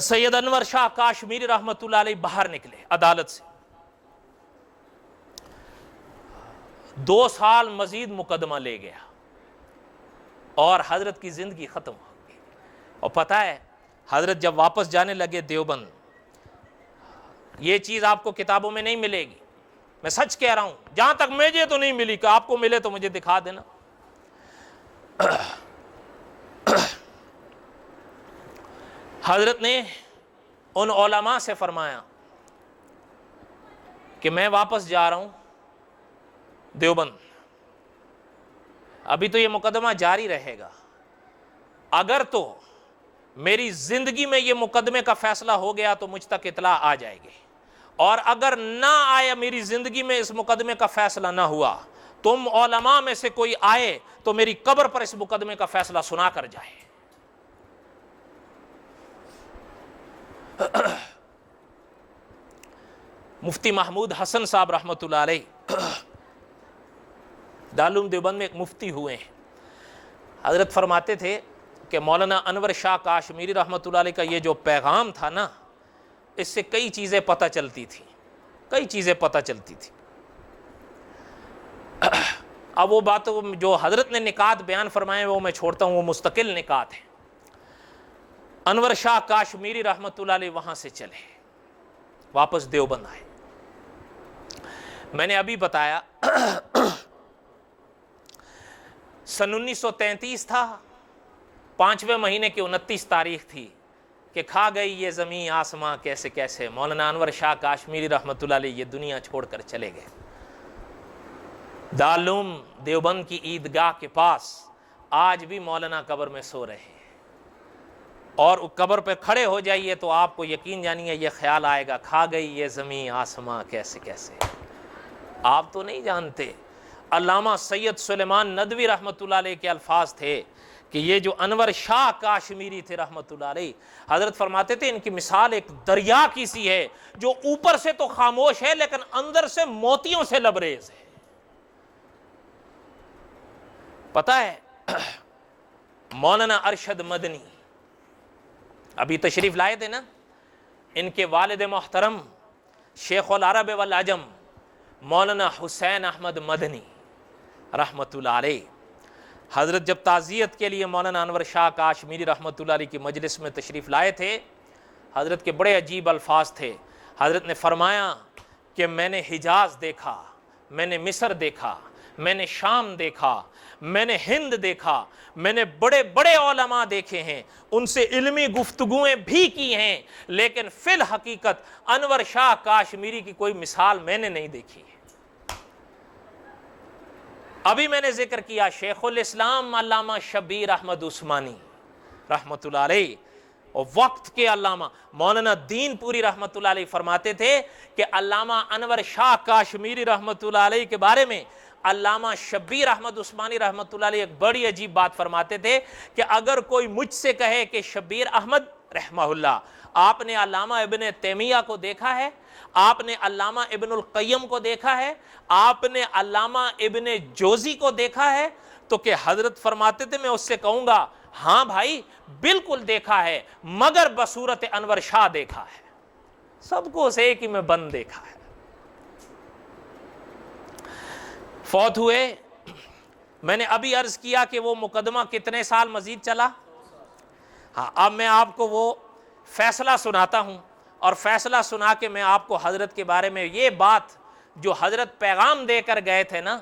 سید انور شاہ کاشمیری رحمۃ اللہ علیہ باہر نکلے عدالت سے، 2 سال مزید مقدمہ لے گیا اور حضرت کی زندگی ختم ہو گئی۔ اور پتہ ہے حضرت جب واپس جانے لگے دیوبند، یہ چیز آپ کو کتابوں میں نہیں ملے گی، میں سچ کہہ رہا ہوں، جہاں تک مجھے تو نہیں ملی، کہ آپ کو ملے تو مجھے دکھا دینا۔ حضرت نے ان علماء سے فرمایا کہ میں واپس جا رہا ہوں دیوبند، ابھی تو یہ مقدمہ جاری رہے گا، اگر تو میری زندگی میں یہ مقدمے کا فیصلہ ہو گیا تو مجھ تک اطلاع آ جائے گی، اور اگر نہ آیا، میری زندگی میں اس مقدمے کا فیصلہ نہ ہوا، تم علماء میں سے کوئی آئے تو میری قبر پر اس مقدمے کا فیصلہ سنا کر جائے۔ مفتی محمود حسن صاحب رحمۃ اللہ علیہ دارالعلوم دیوبند میں ایک مفتی ہوئے ہیں۔ حضرت فرماتے تھے کہ مولانا انور شاہ کاشمیری رحمۃ اللہ علیہ کا یہ جو پیغام تھا نا، اس سے کئی چیزیں پتہ چلتی تھیں، کئی چیزیں پتہ چلتی تھیں۔ اب وہ بات جو حضرت نے نکات بیان فرمائے وہ میں چھوڑتا ہوں، وہ مستقل نکات ہیں۔ انور شاہ کاشمیری رحمۃ اللہ علیہ وہاں سے چلے، واپس دیوبند آئے۔ میں نے ابھی بتایا سن 1933 تھا، 5ویں مہینے کی 29 تاریخ تھی کہ کھا گئی یہ زمین آسماں کیسے کیسے، مولانا انور شاہ کاشمیری رحمۃ اللہ علیہ یہ دنیا چھوڑ کر چلے گئے۔ دارالعلوم دیوبند کی عیدگاہ کے پاس آج بھی مولانا قبر میں سو رہے ہیں، اور قبر پہ کھڑے ہو جائیے تو آپ کو یقین جانیے یہ خیال آئے گا، کھا گئی یہ زمین آسماں کیسے کیسے۔ آپ تو نہیں جانتے، علامہ سید سلیمان ندوی رحمۃ اللہ علیہ کے الفاظ تھے کہ یہ جو انور شاہ کاشمیری تھے رحمۃ اللہ علیہ، حضرت فرماتے تھے ان کی مثال ایک دریا کی سی ہے جو اوپر سے تو خاموش ہے لیکن اندر سے موتیوں سے لبریز ہے۔ پتہ ہے مولانا ارشد مدنی ابھی تشریف لائے تھے نا، ان کے والد محترم شیخ العرب والعجم مولانا حسین احمد مدنی رحمۃ اللہ علیہ، حضرت جب تعزیت کے لیے مولانا انور شاہ کاشمیری رحمۃ اللہ علیہ کی مجلس میں تشریف لائے تھے، حضرت کے بڑے عجیب الفاظ تھے۔ حضرت نے فرمایا کہ میں نے حجاز دیکھا، میں نے مصر دیکھا، میں نے شام دیکھا، میں نے ہند دیکھا، میں نے بڑے بڑے علماء دیکھے ہیں، ان سے علمی گفتگویں بھی کی ہیں، لیکن فی الحقیقت انور شاہ کاشمیری کی کوئی مثال میں نے نہیں دیکھی ہے۔ ابھی میں نے ذکر کیا شیخ الاسلام علامہ شبیر احمد عثمانی رحمۃ اللہ علیہ، اور وقت کے علامہ مولانا دین پوری رحمۃ اللہ علیہ فرماتے تھے کہ علامہ انور شاہ کاشمیری رحمۃ اللہ علیہ کے بارے میں علامہ شبیر احمد عثمانی رحمۃ اللہ علیہ ایک بڑی عجیب بات فرماتے تھے کہ اگر کوئی مجھ سے کہے کہ شبیر احمد رحمہ اللہ، آپ نے علامہ ابن تیمیہ کو دیکھا ہے، آپ نے علامہ ابن القیم کو دیکھا ہے، آپ نے علامہ ابن جوزی کو دیکھا ہے، تو کہ حضرت فرماتے تھے میں اس سے کہوں گا ہاں بھائی بالکل دیکھا ہے، مگر بصورت انور شاہ دیکھا ہے، سب کو اسے ایک ہی میں بند دیکھا ہے۔ فوت ہوئے، میں نے ابھی عرض کیا کہ وہ مقدمہ کتنے سال مزید چلا۔ ہاں اب میں آپ کو وہ فیصلہ سناتا ہوں، اور فیصلہ سنا کے میں آپ کو حضرت کے بارے میں یہ بات جو حضرت پیغام دے کر گئے تھے نا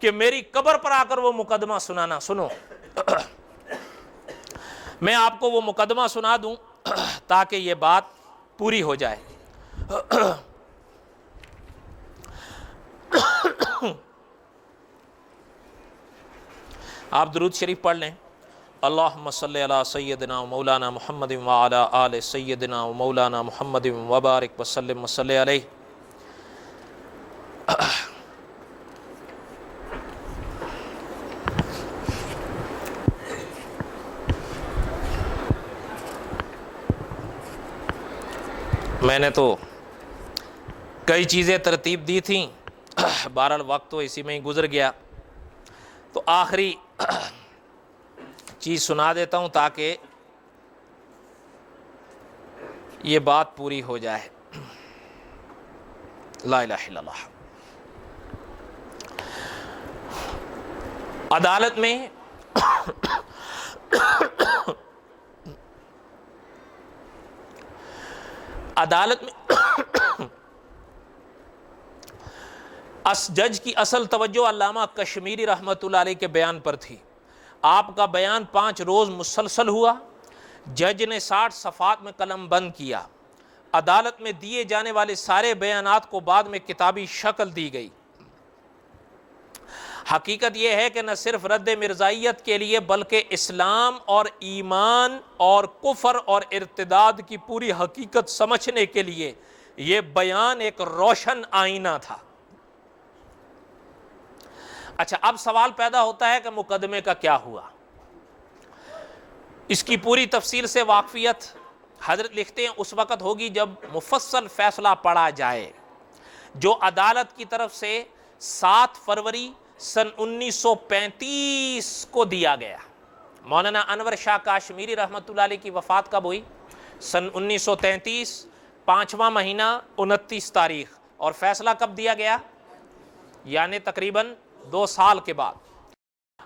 کہ میری قبر پر آ کر وہ مقدمہ سنانا، سنو میں آپ کو وہ مقدمہ سنا دوں تاکہ یہ بات پوری ہو جائے۔ آپ درود شریف پڑھ لیں۔ اللہم صلی علی سیدنا و مولانا محمد وعلی آل سیدنا و مولانا محمد وبارک وسلم وصلی علیہ۔ میں نے تو کئی چیزیں ترتیب دی تھیں، بہرحال وقت تو اسی میں ہی گزر گیا، تو آخری چیز سنا دیتا ہوں تاکہ یہ بات پوری ہو جائے. لا الہ الا اللہ. عدالت میں جج کی اصل توجہ علامہ کشمیری رحمۃ اللہ علیہ کے بیان پر تھی. آپ کا بیان 5 روز مسلسل ہوا. جج نے 60 صفحات میں قلم بند کیا. عدالت میں دیے جانے والے سارے بیانات کو بعد میں کتابی شکل دی گئی. حقیقت یہ ہے کہ نہ صرف رد مرزائیت کے لیے بلکہ اسلام اور ایمان اور کفر اور ارتداد کی پوری حقیقت سمجھنے کے لیے یہ بیان ایک روشن آئینہ تھا. اچھا، اب سوال پیدا ہوتا ہے کہ مقدمے کا کیا ہوا. اس کی پوری تفصیل سے واقفیت حضرت لکھتے ہیں اس وقت ہوگی جب مفصل فیصلہ پڑھا جائے جو عدالت کی طرف سے 7 فروری سن 1935 کو دیا گیا. مولانا انور شاہ کاشمیری رحمۃ اللہ علیہ کی وفات کب ہوئی؟ سن 1933 5واں مہینہ 29 تاریخ. اور فیصلہ کب دیا گیا؟ یعنی تقریباً 2 سال کے بعد.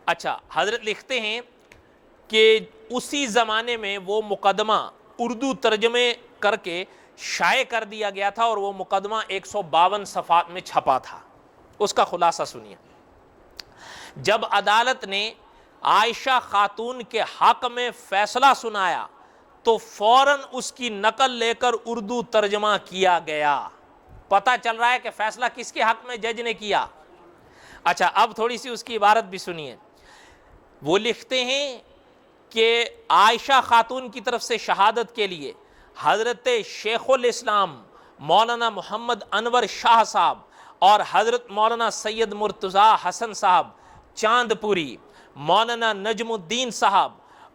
اچھا، حضرت لکھتے ہیں کہ اسی زمانے میں وہ مقدمہ اردو ترجمے کر کے شائع کر دیا گیا تھا اور وہ مقدمہ 152 صفحات میں چھپا تھا. اس کا خلاصہ سنیے. جب عدالت نے عائشہ خاتون کے حق میں فیصلہ سنایا تو فوراً اس کی نقل لے کر اردو ترجمہ کیا گیا. پتہ چل رہا ہے کہ فیصلہ کس کے حق میں جج نے کیا. اچھا، اب تھوڑی سی اس کی عبارت بھی سنیے. وہ لکھتے ہیں کہ عائشہ خاتون کی طرف سے شہادت کے لیے حضرت شیخ الاسلام مولانا محمد انور شاہ صاحب اور حضرت مولانا سید مرتضیٰ حسن صاحب چاند پوری، مولانا نجم الدین صاحب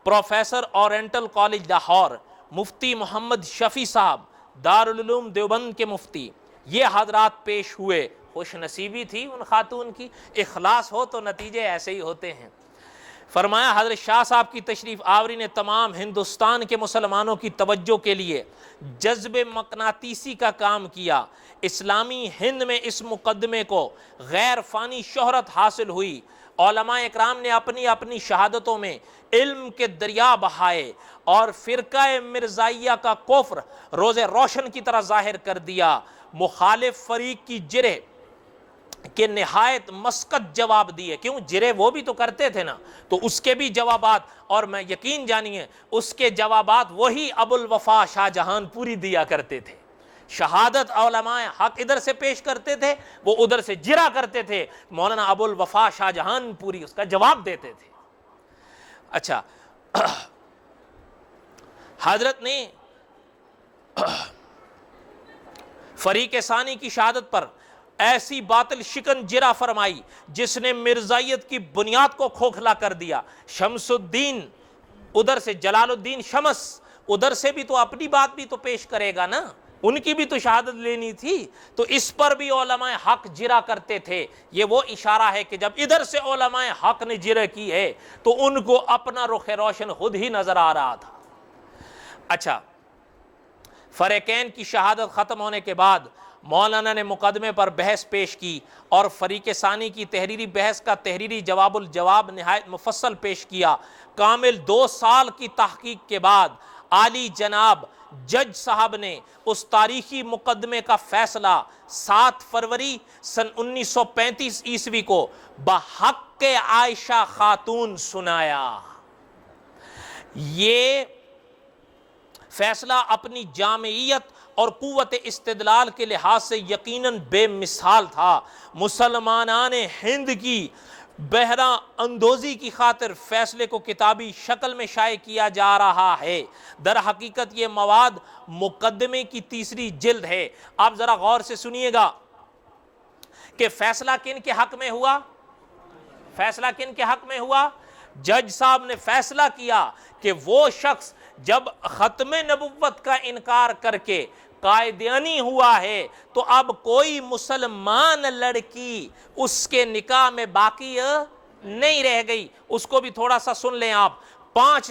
پروفیسر اورینٹل کالج لاہور، مفتی محمد شفیع صاحب دارالعلوم دیوبند کے مفتی، یہ حضرات پیش ہوئے. خوش نصیبی تھی ان خاتون کی، اخلاص ہو تو نتیجے ایسے ہی ہوتے ہیں. فرمایا حضرت شاہ صاحب کی تشریف آوری نے تمام ہندوستان کے مسلمانوں کی توجہ کے لیے جذب مقناطیسی کا کام کیا. اسلامی ہند میں اس مقدمے کو غیر فانی شہرت حاصل ہوئی. علماء اکرام نے اپنی اپنی شہادتوں میں علم کے دریا بہائے اور فرقہ مرزائیہ کا کفر روز روشن کی طرح ظاہر کر دیا. مخالف فریق کی جرح کہ نہایت مسقط جواب دیے. کیوں؟ جرے وہ بھی تو کرتے تھے نا، تو اس کے بھی جوابات، اور میں یقین جانیے اس کے جوابات وہی ابو الوفا شاہ جہان پوری دیا کرتے تھے. شہادت علماء حق ادھر سے پیش کرتے تھے، وہ ادھر سے جرا کرتے تھے. مولانا ابو الوفا شاہ جہان پوری اس کا جواب دیتے تھے. اچھا، حضرت نے فریق ثانی کی شہادت پر ایسی باطل شکن جرا فرمائی جس نے مرزائیت کی بنیاد کو کھوکھلا کر دیا. شمس الدین ادھر سے، جلال الدین شمس ادھر سے بھی تو اپنی بات بھی تو پیش کرے گا نا، ان کی بھی تو شہادت لینی تھی. تو اس پر بھی علماء حق جرا کرتے تھے. یہ وہ اشارہ ہے کہ جب ادھر سے علماء حق نے جرا کی ہے تو ان کو اپنا رخ روشن خود ہی نظر آ رہا تھا. اچھا، فریقین کی شہادت ختم ہونے کے بعد مولانا نے مقدمے پر بحث پیش کی اور فریق ثانی کی تحریری بحث کا تحریری جواب الجواب نہایت مفصل پیش کیا. کامل 2 سال کی تحقیق کے بعد عالی جناب جج صاحب نے اس تاریخی مقدمے کا فیصلہ 7 فروری سن 1935 عیسوی کو بحق عائشہ خاتون سنایا. یہ فیصلہ اپنی جامعیت اور قوت استدلال کے لحاظ سے یقیناً بے مثال تھا. مسلمانان ہند کی بہرہ اندوزی کی خاطر فیصلے کو کتابی شکل میں شائع کیا جا رہا ہے. در حقیقت یہ مواد مقدمے کی 3ری جلد ہے. آپ ذرا غور سے سنیے گا کہ فیصلہ کن کے حق میں ہوا؟ فیصلہ کن کے حق میں ہوا؟ جج صاحب نے فیصلہ کیا کہ وہ شخص جب ختم نبوت کا انکار کر کے قائدیانی ہوا ہے تو اب کوئی مسلمان لڑکی اس کے نکاح میں باقی نہیں رہ گئی. اس کو بھی تھوڑا سا سن لیں آپ. 5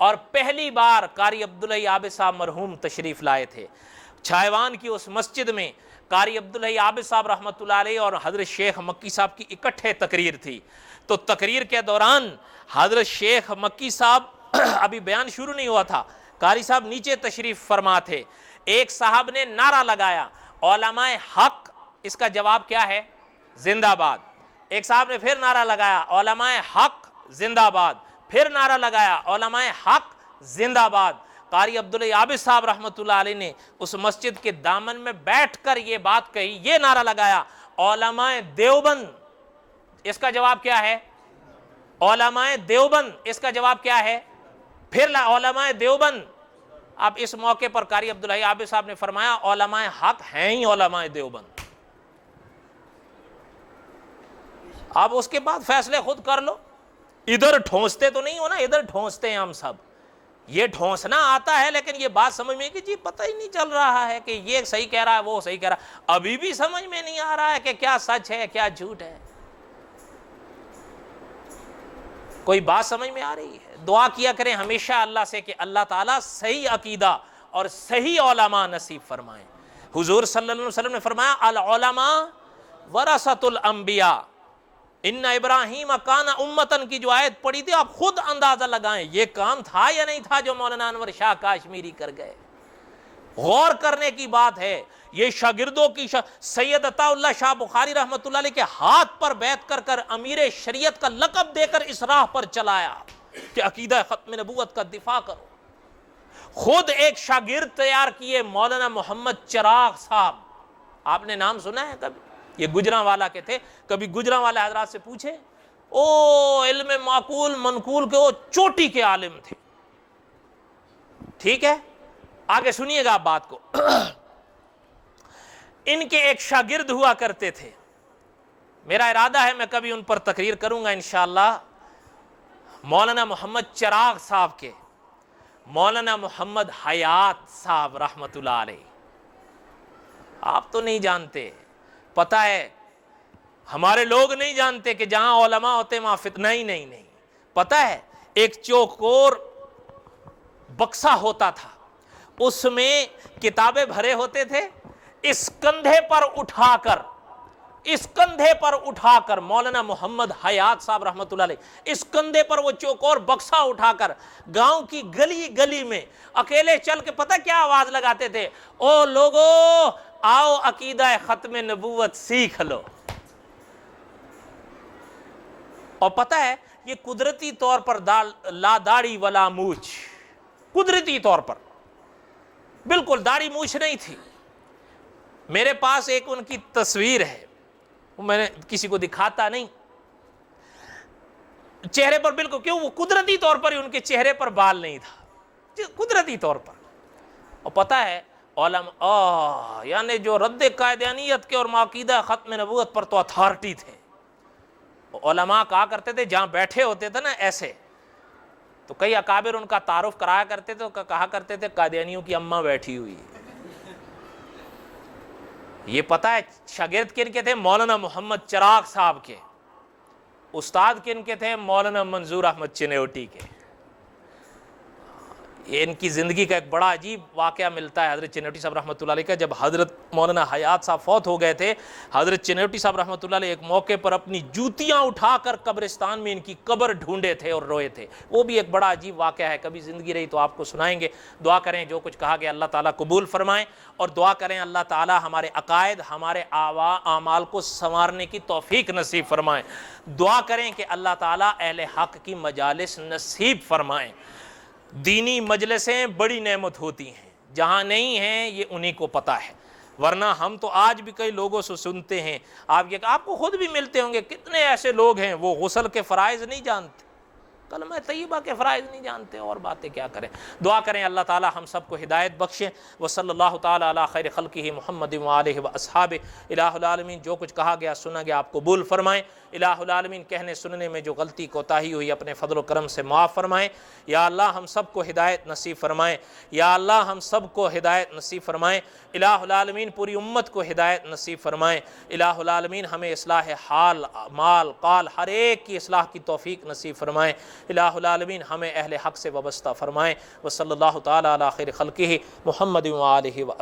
اور پہلی بار قاری عبدالحی عابد صاحب مرحوم تشریف لائے تھے۔ چھائیوان کی اس مسجد میں قاری عبدالحی عابد صاحب رحمۃ اللہ علیہ اور حضرت شیخ مکی صاحب کی اکٹھے تقریر تھی۔ تو تقریر کے دوران حضرت شیخ مکی صاحب ابھی بیان شروع نہیں ہوا تھا، قاری صاحب نیچے تشریف فرما تھے، ایک صاحب نے نعرہ لگایا علماء حق، اس کا جواب کیا ہے؟ زندہ باد۔ ایک صاحب نے پھر نعرہ لگایا علماء حق زندہ باد، پھر نعرہ لگایا علماء حق زندہ باد۔ قاری عبدالحی عابد صاحب رحمۃ اللہ علیہ نے اس مسجد کے دامن میں بیٹھ کر یہ بات کہی، یہ نعرہ لگایا علماء دیوبند، اس کا جواب کیا ہے؟ علماء دیوبند، اس کا جواب کیا ہے؟ پھر علماء دیوبند۔ اب اس موقع پر قاری عبدالحی عابد صاحب نے فرمایا علماء حق ہیں ہی علماء دیوبند۔ اب اس کے بعد فیصلے خود کر لو، ادھر ٹھونستے تو نہیں ہو نا، ادھر ٹھونستے ہیں ہم سب، یہ ٹھونسنا آتا ہے لیکن یہ بات سمجھ میں کہ جی پتہ ہی نہیں چل رہا ہے کہ یہ صحیح کہہ رہا ہے وہ صحیح کہہ رہا ہے، ابھی بھی سمجھ میں نہیں آ رہا ہے کہ کیا سچ ہے کیا جھوٹ ہے۔ کوئی بات سمجھ میں آ رہی ہے؟ دعا کیا کریں ہمیشہ اللہ سے کہ اللہ تعالیٰ صحیح عقیدہ اور صحیح علماء نصیب فرمائیں۔ حضور صلی اللہ علیہ وسلم نے فرمایا العلماء ورثۃ الانبیاء، ان ابراہیم کان امتن کی جو آیت پڑھی تھی، آپ خود اندازہ لگائیں یہ کام تھا یا نہیں تھا جو مولانا انور شاہ کاشمیری کر گئے۔ غور کرنے کی بات ہے، یہ شاگردوں کی سید عطا اللہ شاہ بخاری رحمۃ اللہ علیہ کے ہاتھ پر بیعت کر کر امیر شریعت کا لقب دے کر اس راہ پر چلایا کہ عقیدہ ختم نبوت کا دفاع کرو۔ خود ایک شاگرد تیار کیے مولانا محمد چراغ صاحب، آپ نے نام سنا ہے کبھی؟ یہ گجرانوالا کے تھے، کبھی گجرانوالا حضرات سے پوچھے، او علم معقول منقول کے وہ چوٹی کے عالم تھے۔ ٹھیک ہے، آگے سنیے گا آپ بات کو۔ ان کے ایک شاگرد ہوا کرتے تھے، میرا ارادہ ہے میں کبھی ان پر تقریر کروں گا انشاءاللہ، مولانا محمد چراغ صاحب کے مولانا محمد حیات صاحب رحمۃ اللہ علیہ۔ آپ تو نہیں جانتے، پتہ ہے ہمارے لوگ نہیں جانتے کہ جہاں علماء ہوتے وہاں فتنہ ہی نہیں۔ پتہ ہے ایک چوکور بکسا ہوتا تھا، اس میں کتابیں بھرے ہوتے تھے، اس کندھے پر اٹھا کر مولانا محمد حیات صاحب رحمۃ اللہ علیہ اس کندھے پر وہ چوکور بکسا اٹھا کر گاؤں کی گلی گلی میں اکیلے چل کے پتہ کیا آواز لگاتے تھے؟ او لوگو آؤ عقیدہ ختم نبوت سیکھ لو۔ اور پتہ ہے یہ قدرتی طور پر لا داڑھی ولا مونچھ، قدرتی طور پر بالکل داڑھی مونچھ نہیں تھی۔ میرے پاس ایک ان کی تصویر ہے، میں نے کسی کو دکھاتا نہیں، چہرے پر بالکل، کیوں؟ وہ قدرتی طور پر ہی ان کے چہرے پر بال نہیں تھا، قدرتی طور پر۔ اور پتہ ہے علماء یعنی جو رد قائدانیت کے اور عقیدہ ختم نبوت پر تو اتھارٹی تھے، علماء کہا کرتے تھے جہاں بیٹھے ہوتے تھے نا ایسے، تو کئی اکابر ان کا تعارف کرایا کرتے تھے، کہا کرتے تھے قادیانیوں کی اماں بیٹھی ہوئی ہے۔ یہ پتہ ہے شاگرد کن کے تھے؟ مولانا محمد چراغ صاحب کے۔ استاد کن کے تھے؟ مولانا منظور احمد چنیوٹی کے۔ یہ ان کی زندگی کا ایک بڑا عجیب واقعہ ملتا ہے حضرت چنیوٹی صاحب رحمۃ اللہ علیہ کا۔ جب حضرت مولانا حیات صاحب فوت ہو گئے تھے، حضرت چنیوٹی صاحب رحمۃ اللہ علیہ ایک موقع پر اپنی جوتیاں اٹھا کر قبرستان میں ان کی قبر ڈھونڈے تھے اور روئے تھے۔ وہ بھی ایک بڑا عجیب واقعہ ہے، کبھی زندگی رہی تو آپ کو سنائیں گے۔ دعا کریں جو کچھ کہا گیا اللہ تعالیٰ قبول فرمائیں، اور دعا کریں اللہ تعالیٰ ہمارے عقائد ہمارے اعمال کو سنوارنے کی توفیق نصیب فرمائیں۔ دعا کریں کہ اللہ تعالیٰ اہل حق کی مجالس نصیب فرمائیں۔ دینی مجلسیں بڑی نعمت ہوتی ہیں، جہاں نہیں ہیں یہ انہی کو پتہ ہے، ورنہ ہم تو آج بھی کئی لوگوں سے سنتے ہیں، آپ کو خود بھی ملتے ہوں گے، کتنے ایسے لوگ ہیں وہ غسل کے فرائض نہیں جانتے، کلمہ طیبہ کے فرائض نہیں جانتے، اور باتیں کیا کریں۔ دعا کریں اللہ تعالی ہم سب کو ہدایت بخشیں۔ وصلی اللہ تعالی علی خیر خلقہ محمد وآلہ واصحابہ۔ الہ العالمین جو کچھ کہا گیا سنا گیا آپ قبول فرمائیں۔ الہ العالمین کہنے سننے میں جو غلطی کوتاہی ہوئی اپنے فضل و کرم سے معاف فرمائیں۔ یا اللہ ہم سب کو ہدایت نصیب فرمائیں، یا اللہ ہم سب کو ہدایت نصیب فرمائیں، الہ العالمین پوری امت کو ہدایت نصیب فرمائیں۔ الہ العالمین ہمیں اصلاح حال، مال، قال ہر ایک کی اصلاح کی توفیق نصیب فرمائیں۔ الہ العالمین ہمیں اہل حق سے وابستہ فرمائیں۔ وصلی اللہ تعالی علی خیر خلقہ محمد و آلہ و